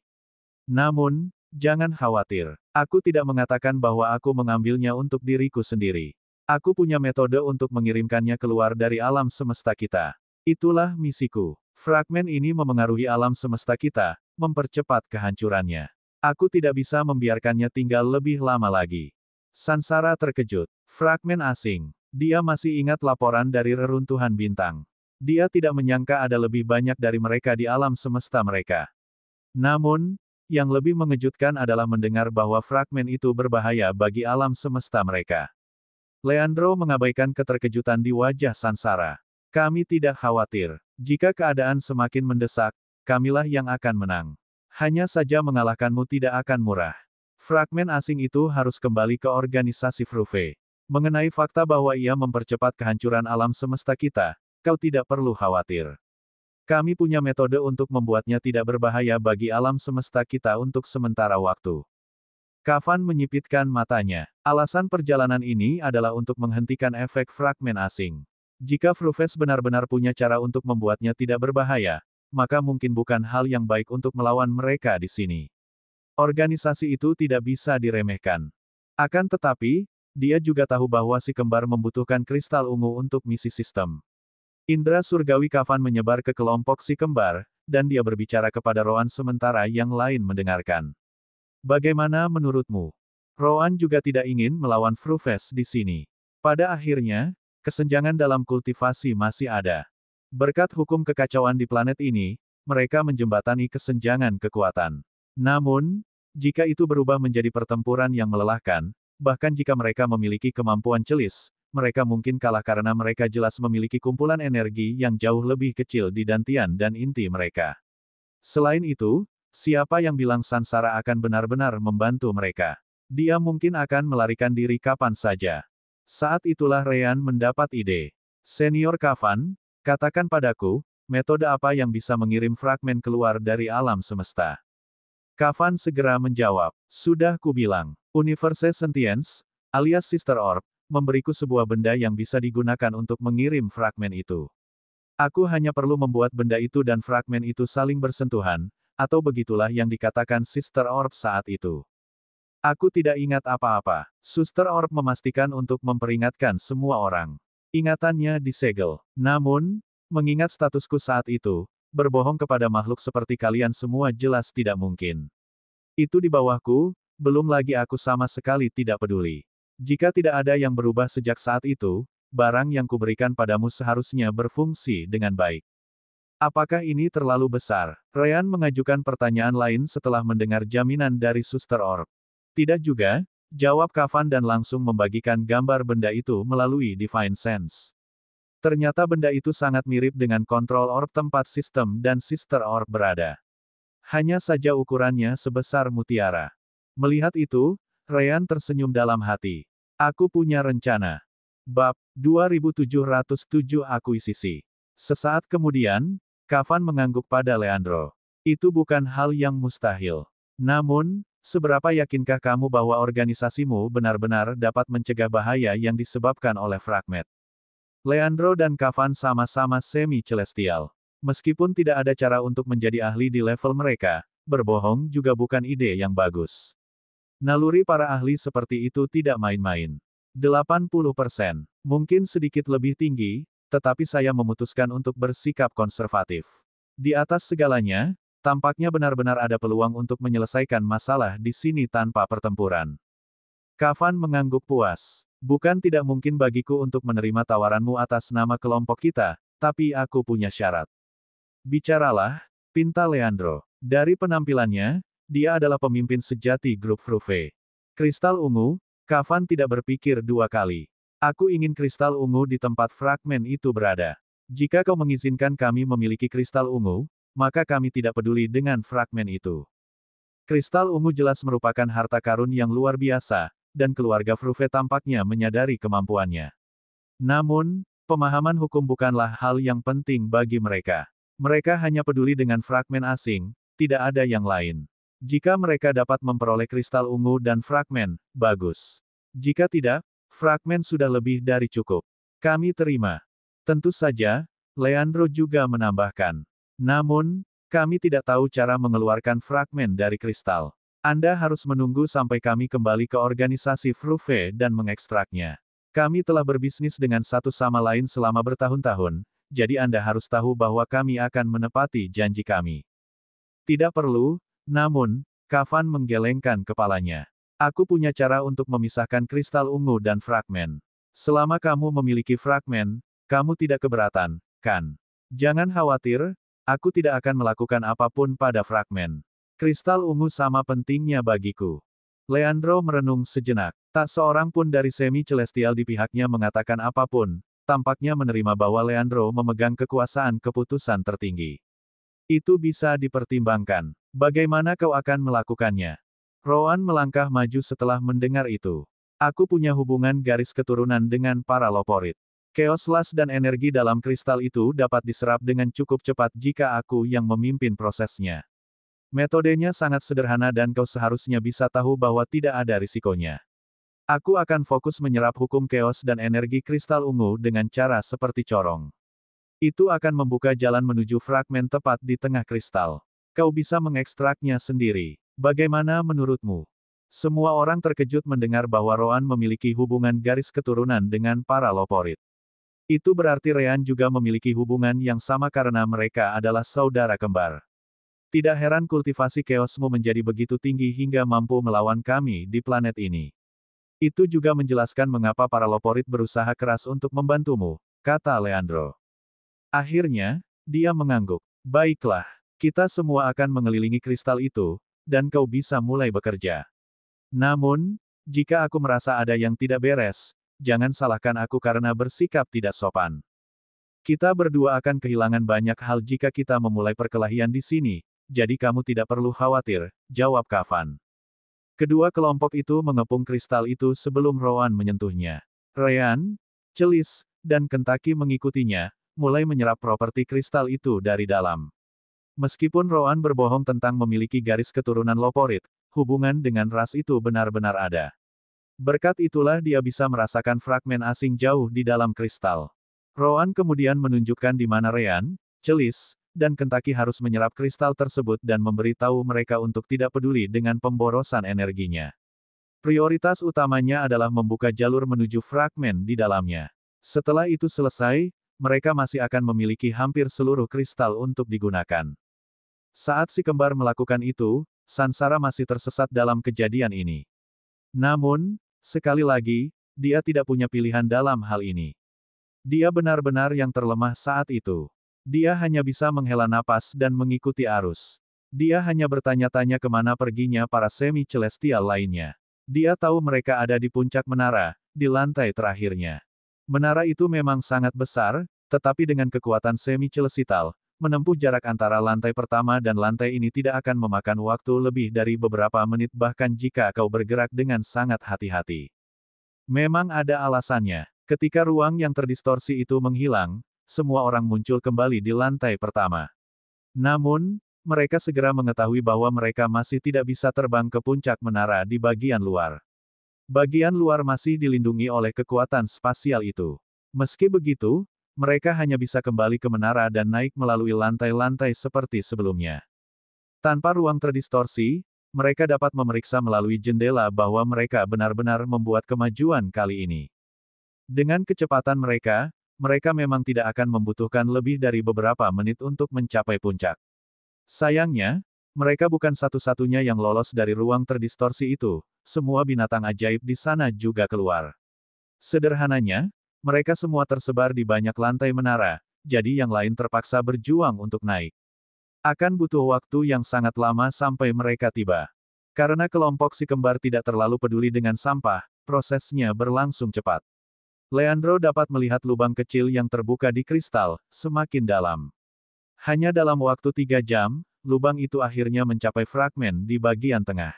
Namun, jangan khawatir. Aku tidak mengatakan bahwa aku mengambilnya untuk diriku sendiri. Aku punya metode untuk mengirimkannya keluar dari alam semesta kita. Itulah misiku. Fragmen ini memengaruhi alam semesta kita, mempercepat kehancurannya. Aku tidak bisa membiarkannya tinggal lebih lama lagi. Sansara terkejut. Fragmen asing. Dia masih ingat laporan dari reruntuhan bintang. Dia tidak menyangka ada lebih banyak dari mereka di alam semesta mereka. Namun, yang lebih mengejutkan adalah mendengar bahwa fragmen itu berbahaya bagi alam semesta mereka. Leandro mengabaikan keterkejutan di wajah Sansara. Kami tidak khawatir. Jika keadaan semakin mendesak, kamilah yang akan menang. Hanya saja mengalahkanmu tidak akan murah. Fragmen asing itu harus kembali ke organisasi Fruve. Mengenai fakta bahwa ia mempercepat kehancuran alam semesta kita, kau tidak perlu khawatir. Kami punya metode untuk membuatnya tidak berbahaya bagi alam semesta kita untuk sementara waktu. Kavan menyipitkan matanya. Alasan perjalanan ini adalah untuk menghentikan efek fragmen asing. Jika Fruves benar-benar punya cara untuk membuatnya tidak berbahaya, maka mungkin bukan hal yang baik untuk melawan mereka di sini. Organisasi itu tidak bisa diremehkan. Akan tetapi, dia juga tahu bahwa si kembar membutuhkan kristal ungu untuk misi sistem. Indra surgawi Kavan menyebar ke kelompok si kembar, dan dia berbicara kepada Roan sementara yang lain mendengarkan. Bagaimana menurutmu? Roan juga tidak ingin melawan Fruves di sini. Pada akhirnya, kesenjangan dalam kultivasi masih ada. Berkat hukum kekacauan di planet ini, mereka menjembatani kesenjangan kekuatan. Namun, jika itu berubah menjadi pertempuran yang melelahkan, bahkan jika mereka memiliki kemampuan celis, mereka mungkin kalah karena mereka jelas memiliki kumpulan energi yang jauh lebih kecil di dantian dan inti mereka. Selain itu, siapa yang bilang Sansara akan benar-benar membantu mereka? Dia mungkin akan melarikan diri kapan saja. Saat itulah Ryan mendapat ide. Senior Kavan, katakan padaku, metode apa yang bisa mengirim fragmen keluar dari alam semesta? Kavan segera menjawab, sudah kubilang, Universe Sentience, alias Sister Orb, memberiku sebuah benda yang bisa digunakan untuk mengirim fragmen itu. Aku hanya perlu membuat benda itu dan fragmen itu saling bersentuhan, atau begitulah yang dikatakan Sister Orb saat itu. Aku tidak ingat apa-apa. Sister Orb memastikan untuk memperingatkan semua orang. Ingatannya disegel. Namun, mengingat statusku saat itu, berbohong kepada makhluk seperti kalian semua jelas tidak mungkin. Itu di bawahku, belum lagi aku sama sekali tidak peduli. Jika tidak ada yang berubah sejak saat itu, barang yang kuberikan padamu seharusnya berfungsi dengan baik. Apakah ini terlalu besar? Ryan mengajukan pertanyaan lain setelah mendengar jaminan dari Sister Orb. Tidak juga, jawab Kavan dan langsung membagikan gambar benda itu melalui Divine Sense. Ternyata benda itu sangat mirip dengan kontrol orb tempat sistem dan Sister Orb berada. Hanya saja ukurannya sebesar mutiara. Melihat itu, Ryan tersenyum dalam hati. Aku punya rencana. Bab 2707 Akuisisi. Sesaat kemudian, Kavan mengangguk pada Leandro. Itu bukan hal yang mustahil. Namun, seberapa yakinkah kamu bahwa organisasimu benar-benar dapat mencegah bahaya yang disebabkan oleh fragmen? Leandro dan Kavan sama-sama semi-celestial. Meskipun tidak ada cara untuk menjadi ahli di level mereka, berbohong juga bukan ide yang bagus. Naluri para ahli seperti itu tidak main-main. 80%. Mungkin sedikit lebih tinggi, tetapi saya memutuskan untuk bersikap konservatif. Di atas segalanya, tampaknya benar-benar ada peluang untuk menyelesaikan masalah di sini tanpa pertempuran. Kavan mengangguk puas. Bukan tidak mungkin bagiku untuk menerima tawaranmu atas nama kelompok kita, tapi aku punya syarat. Bicaralah, pinta Leandro. Dari penampilannya, dia adalah pemimpin sejati grup Fruve. Kristal ungu, Kavan tidak berpikir dua kali. Aku ingin kristal ungu di tempat fragmen itu berada. Jika kau mengizinkan kami memiliki kristal ungu, maka kami tidak peduli dengan fragmen itu. Kristal ungu jelas merupakan harta karun yang luar biasa, dan keluarga Fruve tampaknya menyadari kemampuannya. Namun, pemahaman hukum bukanlah hal yang penting bagi mereka. Mereka hanya peduli dengan fragmen asing, tidak ada yang lain. Jika mereka dapat memperoleh kristal ungu dan fragmen, bagus. Jika tidak, fragmen sudah lebih dari cukup. Kami terima. Tentu saja, Leandro juga menambahkan. Namun, kami tidak tahu cara mengeluarkan fragmen dari kristal. Anda harus menunggu sampai kami kembali ke organisasi Fruve dan mengekstraknya. Kami telah berbisnis dengan satu sama lain selama bertahun-tahun, jadi Anda harus tahu bahwa kami akan menepati janji kami. Tidak perlu, namun, Kavan menggelengkan kepalanya. Aku punya cara untuk memisahkan kristal ungu dan fragmen. Selama kamu memiliki fragmen, kamu tidak keberatan, kan? Jangan khawatir, aku tidak akan melakukan apapun pada fragmen. Kristal ungu sama pentingnya bagiku. Leandro merenung sejenak. Tak seorang pun dari semi-celestial di pihaknya mengatakan apapun, tampaknya menerima bahwa Leandro memegang kekuasaan keputusan tertinggi. Itu bisa dipertimbangkan. Bagaimana kau akan melakukannya? Rowan melangkah maju setelah mendengar itu. Aku punya hubungan garis keturunan dengan para Loporit. Chaos Lash dan energi dalam kristal itu dapat diserap dengan cukup cepat jika aku yang memimpin prosesnya. Metodenya sangat sederhana dan kau seharusnya bisa tahu bahwa tidak ada risikonya. Aku akan fokus menyerap hukum chaos dan energi kristal ungu dengan cara seperti corong. Itu akan membuka jalan menuju fragmen tepat di tengah kristal. Kau bisa mengekstraknya sendiri. Bagaimana menurutmu? Semua orang terkejut mendengar bahwa Rowan memiliki hubungan garis keturunan dengan para Loporit. Itu berarti Ryan juga memiliki hubungan yang sama karena mereka adalah saudara kembar. Tidak heran kultivasi chaosmu menjadi begitu tinggi hingga mampu melawan kami di planet ini. Itu juga menjelaskan mengapa para Loporit berusaha keras untuk membantumu, kata Leandro. Akhirnya, dia mengangguk. Baiklah, kita semua akan mengelilingi kristal itu, dan kau bisa mulai bekerja. Namun, jika aku merasa ada yang tidak beres, jangan salahkan aku karena bersikap tidak sopan. Kita berdua akan kehilangan banyak hal jika kita memulai perkelahian di sini, jadi kamu tidak perlu khawatir, jawab Kafan. Kedua kelompok itu mengepung kristal itu sebelum Rowan menyentuhnya. Ryan, Celis, dan Kentaki mengikutinya, mulai menyerap properti kristal itu dari dalam. Meskipun Rowan berbohong tentang memiliki garis keturunan Loporit, hubungan dengan ras itu benar-benar ada. Berkat itulah dia bisa merasakan fragmen asing jauh di dalam kristal. Rowan kemudian menunjukkan di mana Ryan, Celis, dan Kentaki harus menyerap kristal tersebut dan memberitahu mereka untuk tidak peduli dengan pemborosan energinya. Prioritas utamanya adalah membuka jalur menuju fragmen di dalamnya. Setelah itu selesai, mereka masih akan memiliki hampir seluruh kristal untuk digunakan. Saat si kembar melakukan itu, Sansara masih tersesat dalam kejadian ini. Namun, sekali lagi, dia tidak punya pilihan dalam hal ini. Dia benar-benar yang terlemah saat itu. Dia hanya bisa menghela napas dan mengikuti arus. Dia hanya bertanya-tanya kemana perginya para semi-celestial lainnya. Dia tahu mereka ada di puncak menara, di lantai terakhirnya. Menara itu memang sangat besar, tetapi dengan kekuatan semi-celestial, menempuh jarak antara lantai pertama dan lantai ini tidak akan memakan waktu lebih dari beberapa menit bahkan jika kau bergerak dengan sangat hati-hati. Memang ada alasannya. Ketika ruang yang terdistorsi itu menghilang, semua orang muncul kembali di lantai pertama. Namun, mereka segera mengetahui bahwa mereka masih tidak bisa terbang ke puncak menara di bagian luar. Bagian luar masih dilindungi oleh kekuatan spasial itu. Meski begitu, mereka hanya bisa kembali ke menara dan naik melalui lantai-lantai seperti sebelumnya. Tanpa ruang terdistorsi, mereka dapat memeriksa melalui jendela bahwa mereka benar-benar membuat kemajuan kali ini. Dengan kecepatan mereka memang tidak akan membutuhkan lebih dari beberapa menit untuk mencapai puncak. Sayangnya, mereka bukan satu-satunya yang lolos dari ruang terdistorsi itu, semua binatang ajaib di sana juga keluar. Sederhananya, mereka semua tersebar di banyak lantai menara, jadi yang lain terpaksa berjuang untuk naik. Akan butuh waktu yang sangat lama sampai mereka tiba. Karena kelompok si kembar tidak terlalu peduli dengan sampah, prosesnya berlangsung cepat. Leandro dapat melihat lubang kecil yang terbuka di kristal, semakin dalam. Hanya dalam waktu 3 jam, lubang itu akhirnya mencapai fragmen di bagian tengah.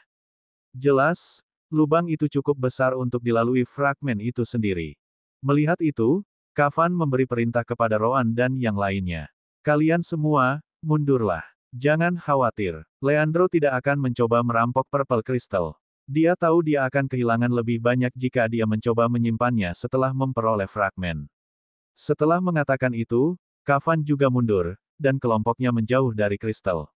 Jelas, lubang itu cukup besar untuk dilalui fragmen itu sendiri. Melihat itu, Kafan memberi perintah kepada Rowan dan yang lainnya. Kalian semua, mundurlah. Jangan khawatir. Leandro tidak akan mencoba merampok Purple Crystal. Dia tahu dia akan kehilangan lebih banyak jika dia mencoba menyimpannya setelah memperoleh fragmen. Setelah mengatakan itu, Kafan juga mundur, dan kelompoknya menjauh dari kristal.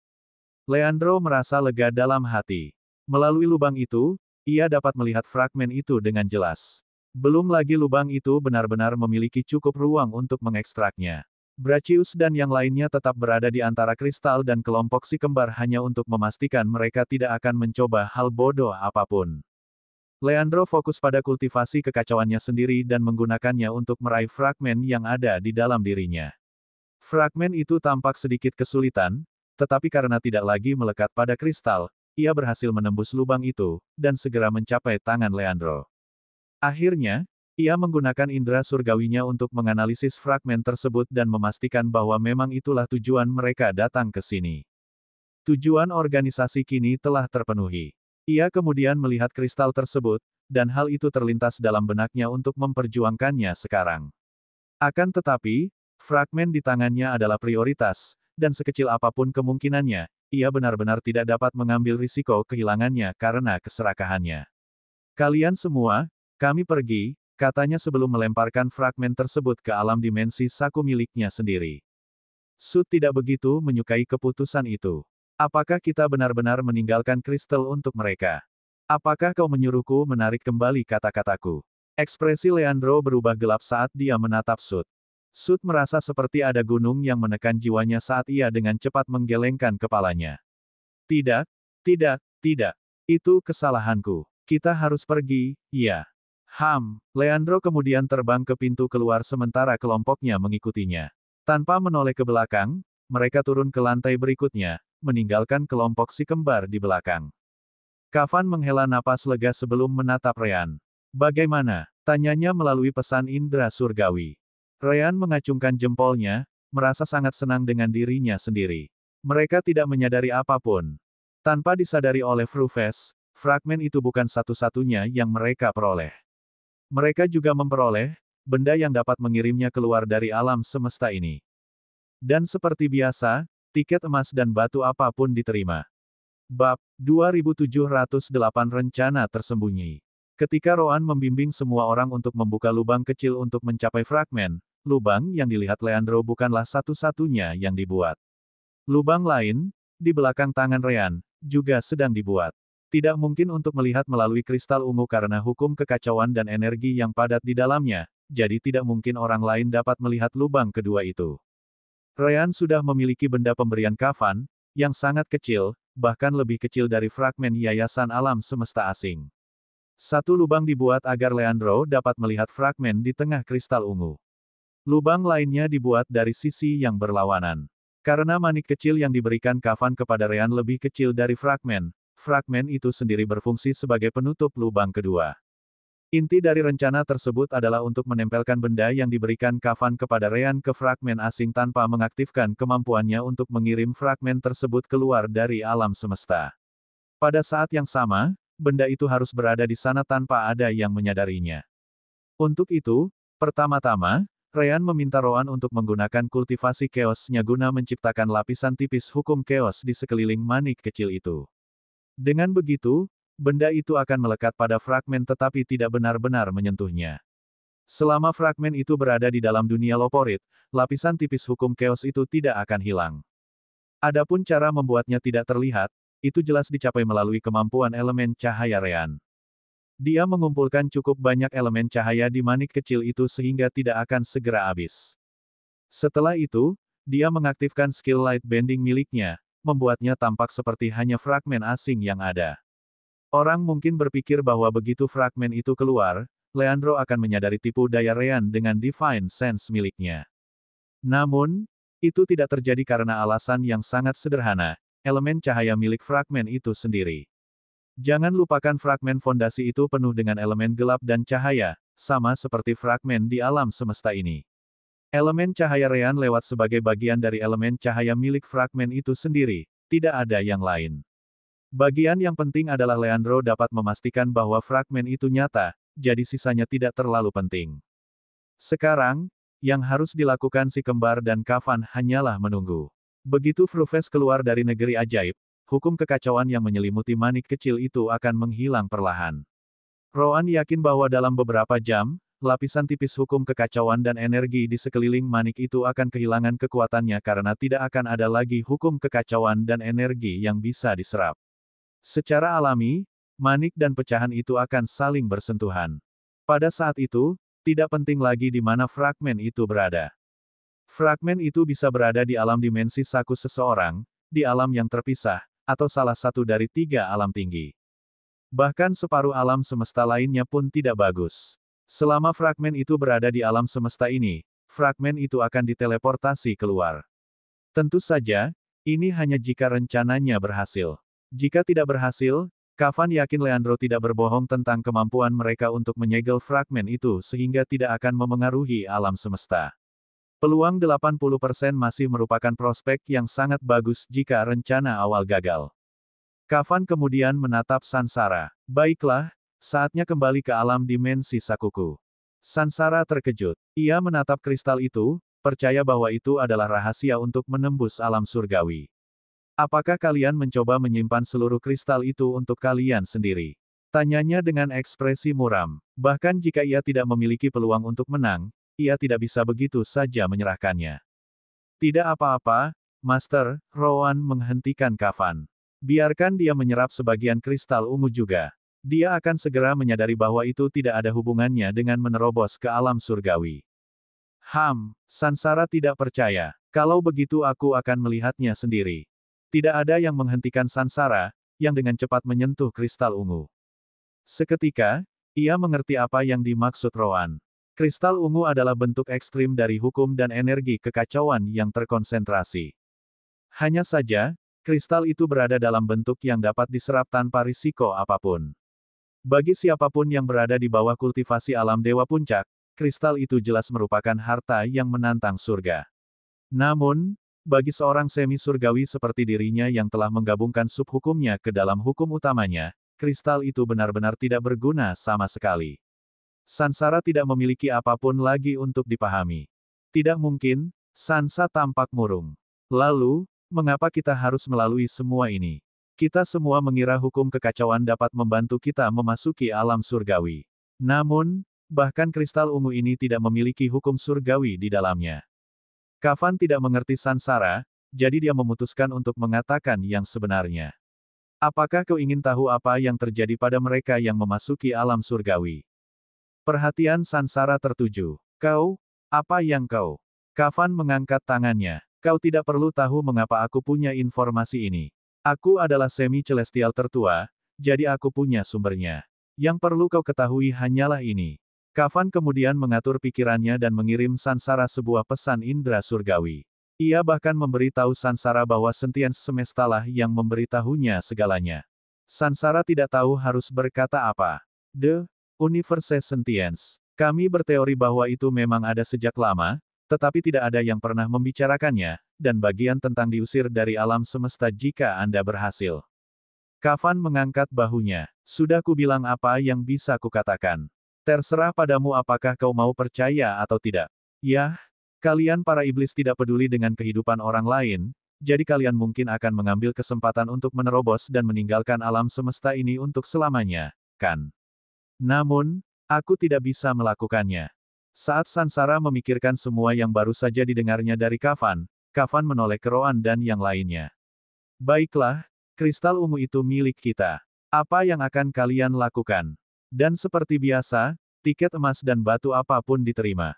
Leandro merasa lega dalam hati. Melalui lubang itu, ia dapat melihat fragmen itu dengan jelas. Belum lagi lubang itu benar-benar memiliki cukup ruang untuk mengekstraknya. Brachius dan yang lainnya tetap berada di antara kristal dan kelompok si kembar hanya untuk memastikan mereka tidak akan mencoba hal bodoh apapun. Leandro fokus pada kultivasi kekacauannya sendiri dan menggunakannya untuk meraih fragmen yang ada di dalam dirinya. Fragmen itu tampak sedikit kesulitan, tetapi karena tidak lagi melekat pada kristal, ia berhasil menembus lubang itu, dan segera mencapai tangan Leandro. Akhirnya, ia menggunakan indera surgawinya untuk menganalisis fragmen tersebut dan memastikan bahwa memang itulah tujuan mereka datang ke sini. Tujuan organisasi kini telah terpenuhi. Ia kemudian melihat kristal tersebut, dan hal itu terlintas dalam benaknya untuk memperjuangkannya sekarang. Akan tetapi, fragmen di tangannya adalah prioritas, dan sekecil apapun kemungkinannya, ia benar-benar tidak dapat mengambil risiko kehilangannya karena keserakahannya. Kalian semua, kami pergi, katanya sebelum melemparkan fragmen tersebut ke alam dimensi saku miliknya sendiri. Sud tidak begitu menyukai keputusan itu. Apakah kita benar-benar meninggalkan kristal untuk mereka? Apakah kau menyuruhku menarik kembali kata-kataku? Ekspresi Leandro berubah gelap saat dia menatap Sud. Sud merasa seperti ada gunung yang menekan jiwanya saat ia dengan cepat menggelengkan kepalanya. Tidak, tidak, tidak. Itu kesalahanku. Kita harus pergi, ya. Leandro kemudian terbang ke pintu keluar sementara kelompoknya mengikutinya. Tanpa menoleh ke belakang, mereka turun ke lantai berikutnya, meninggalkan kelompok si kembar di belakang. Kafan menghela napas lega sebelum menatap Ryan. Bagaimana? Tanyanya melalui pesan indera surgawi. Ryan mengacungkan jempolnya, merasa sangat senang dengan dirinya sendiri. Mereka tidak menyadari apapun. Tanpa disadari oleh Frufes, fragmen itu bukan satu-satunya yang mereka peroleh. Mereka juga memperoleh benda yang dapat mengirimnya keluar dari alam semesta ini. Dan seperti biasa, tiket emas dan batu apapun diterima. Bab 2708 Rencana Tersembunyi. Ketika Roan membimbing semua orang untuk membuka lubang kecil untuk mencapai fragmen, lubang yang dilihat Leandro bukanlah satu-satunya yang dibuat. Lubang lain, di belakang tangan Ryan, juga sedang dibuat. Tidak mungkin untuk melihat melalui kristal ungu karena hukum kekacauan dan energi yang padat di dalamnya, jadi tidak mungkin orang lain dapat melihat lubang kedua itu. Ryan sudah memiliki benda pemberian Kafan, yang sangat kecil, bahkan lebih kecil dari fragmen Yayasan Alam Semesta Asing. Satu lubang dibuat agar Leandro dapat melihat fragmen di tengah kristal ungu. Lubang lainnya dibuat dari sisi yang berlawanan. Karena manik kecil yang diberikan Kafan kepada Ryan lebih kecil dari fragmen itu sendiri berfungsi sebagai penutup lubang kedua. Inti dari rencana tersebut adalah untuk menempelkan benda yang diberikan Kafan kepada Ryan ke fragmen asing tanpa mengaktifkan kemampuannya untuk mengirim fragmen tersebut keluar dari alam semesta. Pada saat yang sama, benda itu harus berada di sana tanpa ada yang menyadarinya. Untuk itu, pertama-tama, Ryan meminta Roan untuk menggunakan kultivasi chaos-nya guna menciptakan lapisan tipis hukum chaos di sekeliling manik kecil itu. Dengan begitu, benda itu akan melekat pada fragmen tetapi tidak benar-benar menyentuhnya. Selama fragmen itu berada di dalam dunia loporit, lapisan tipis hukum chaos itu tidak akan hilang. Adapun cara membuatnya tidak terlihat, itu jelas dicapai melalui kemampuan elemen cahaya Ryan. Dia mengumpulkan cukup banyak elemen cahaya di manik kecil itu sehingga tidak akan segera habis. Setelah itu, dia mengaktifkan skill light bending miliknya, membuatnya tampak seperti hanya fragmen asing yang ada. Orang mungkin berpikir bahwa begitu fragmen itu keluar, Leandro akan menyadari tipu daya Ryan dengan Divine Sense miliknya. Namun, itu tidak terjadi karena alasan yang sangat sederhana, elemen cahaya milik fragmen itu sendiri. Jangan lupakan fragmen fondasi itu penuh dengan elemen gelap dan cahaya, sama seperti fragmen di alam semesta ini. Elemen cahaya Ryan lewat sebagai bagian dari elemen cahaya milik fragmen itu sendiri, tidak ada yang lain. Bagian yang penting adalah Leandro dapat memastikan bahwa fragmen itu nyata, jadi sisanya tidak terlalu penting. Sekarang, yang harus dilakukan si kembar dan Kafan hanyalah menunggu. Begitu Frufes keluar dari negeri ajaib, hukum kekacauan yang menyelimuti manik kecil itu akan menghilang perlahan. Roan yakin bahwa dalam beberapa jam, lapisan tipis hukum kekacauan dan energi di sekeliling manik itu akan kehilangan kekuatannya karena tidak akan ada lagi hukum kekacauan dan energi yang bisa diserap. Secara alami, manik dan pecahan itu akan saling bersentuhan. Pada saat itu, tidak penting lagi di mana fragmen itu berada. Fragmen itu bisa berada di alam dimensi saku seseorang, di alam yang terpisah, atau salah satu dari 3 alam tinggi. Bahkan separuh alam semesta lainnya pun tidak bagus. Selama fragmen itu berada di alam semesta ini, fragmen itu akan diteleportasi keluar. Tentu saja, Ini hanya jika rencananya berhasil. Jika tidak berhasil, Kavan yakin Leandro tidak berbohong tentang kemampuan mereka untuk menyegel fragmen itu sehingga tidak akan memengaruhi alam semesta. Peluang 80% masih merupakan prospek yang sangat bagus jika rencana awal gagal. Kavan kemudian menatap Sansara. Baiklah, saatnya kembali ke alam dimensi Sakuku. Sansara terkejut. Ia menatap kristal itu, percaya bahwa itu adalah rahasia untuk menembus alam surgawi. Apakah kalian mencoba menyimpan seluruh kristal itu untuk kalian sendiri? Tanyanya dengan ekspresi muram. Bahkan jika ia tidak memiliki peluang untuk menang, ia tidak bisa begitu saja menyerahkannya. Tidak apa-apa, Master, Rowan menghentikan Kavan. Biarkan dia menyerap sebagian kristal ungu juga. Dia akan segera menyadari bahwa itu tidak ada hubungannya dengan menerobos ke alam surgawi. Sansara tidak percaya. Kalau begitu aku akan melihatnya sendiri. Tidak ada yang menghentikan Sansara, yang dengan cepat menyentuh kristal ungu. Seketika, ia mengerti apa yang dimaksud Rowan. Kristal ungu adalah bentuk ekstrim dari hukum dan energi kekacauan yang terkonsentrasi. Hanya saja, kristal itu berada dalam bentuk yang dapat diserap tanpa risiko apapun. Bagi siapapun yang berada di bawah kultivasi alam Dewa Puncak, kristal itu jelas merupakan harta yang menantang surga. Namun, bagi seorang semi-surgawi seperti dirinya yang telah menggabungkan subhukumnya ke dalam hukum utamanya, kristal itu benar-benar tidak berguna sama sekali. Sansara tidak memiliki apapun lagi untuk dipahami. Tidak mungkin, Sansa tampak murung. Lalu, mengapa kita harus melalui semua ini? Kita semua mengira hukum kekacauan dapat membantu kita memasuki alam surgawi. Namun, bahkan kristal ungu ini tidak memiliki hukum surgawi di dalamnya. Kavan tidak mengerti Sansara, jadi dia memutuskan untuk mengatakan yang sebenarnya. Apakah kau ingin tahu apa yang terjadi pada mereka yang memasuki alam surgawi? Perhatian Sansara tertuju. Kau? Apa yang kau? Kavan mengangkat tangannya. Kau tidak perlu tahu mengapa aku punya informasi ini. Aku adalah semi-celestial tertua, jadi aku punya sumbernya. Yang perlu kau ketahui hanyalah ini. Kavan kemudian mengatur pikirannya dan mengirim Sansara sebuah pesan indera surgawi. Ia bahkan memberitahu Sansara bahwa sentience semestalah yang memberitahunya segalanya. Sansara tidak tahu harus berkata apa. The Universe Sentience. Kami berteori bahwa itu memang ada sejak lama, tetapi tidak ada yang pernah membicarakannya, dan bagian tentang diusir dari alam semesta jika Anda berhasil. Kavan mengangkat bahunya. Sudah kubilang apa yang bisa kukatakan. Terserah padamu apakah kau mau percaya atau tidak. Yah, kalian para iblis tidak peduli dengan kehidupan orang lain, jadi kalian mungkin akan mengambil kesempatan untuk menerobos dan meninggalkan alam semesta ini untuk selamanya, kan? Namun, aku tidak bisa melakukannya. Saat Sansara memikirkan semua yang baru saja didengarnya dari Kavan, Kavan menoleh ke Rowan dan yang lainnya. Baiklah, kristal ungu itu milik kita. Apa yang akan kalian lakukan? Dan seperti biasa, tiket emas dan batu apapun diterima.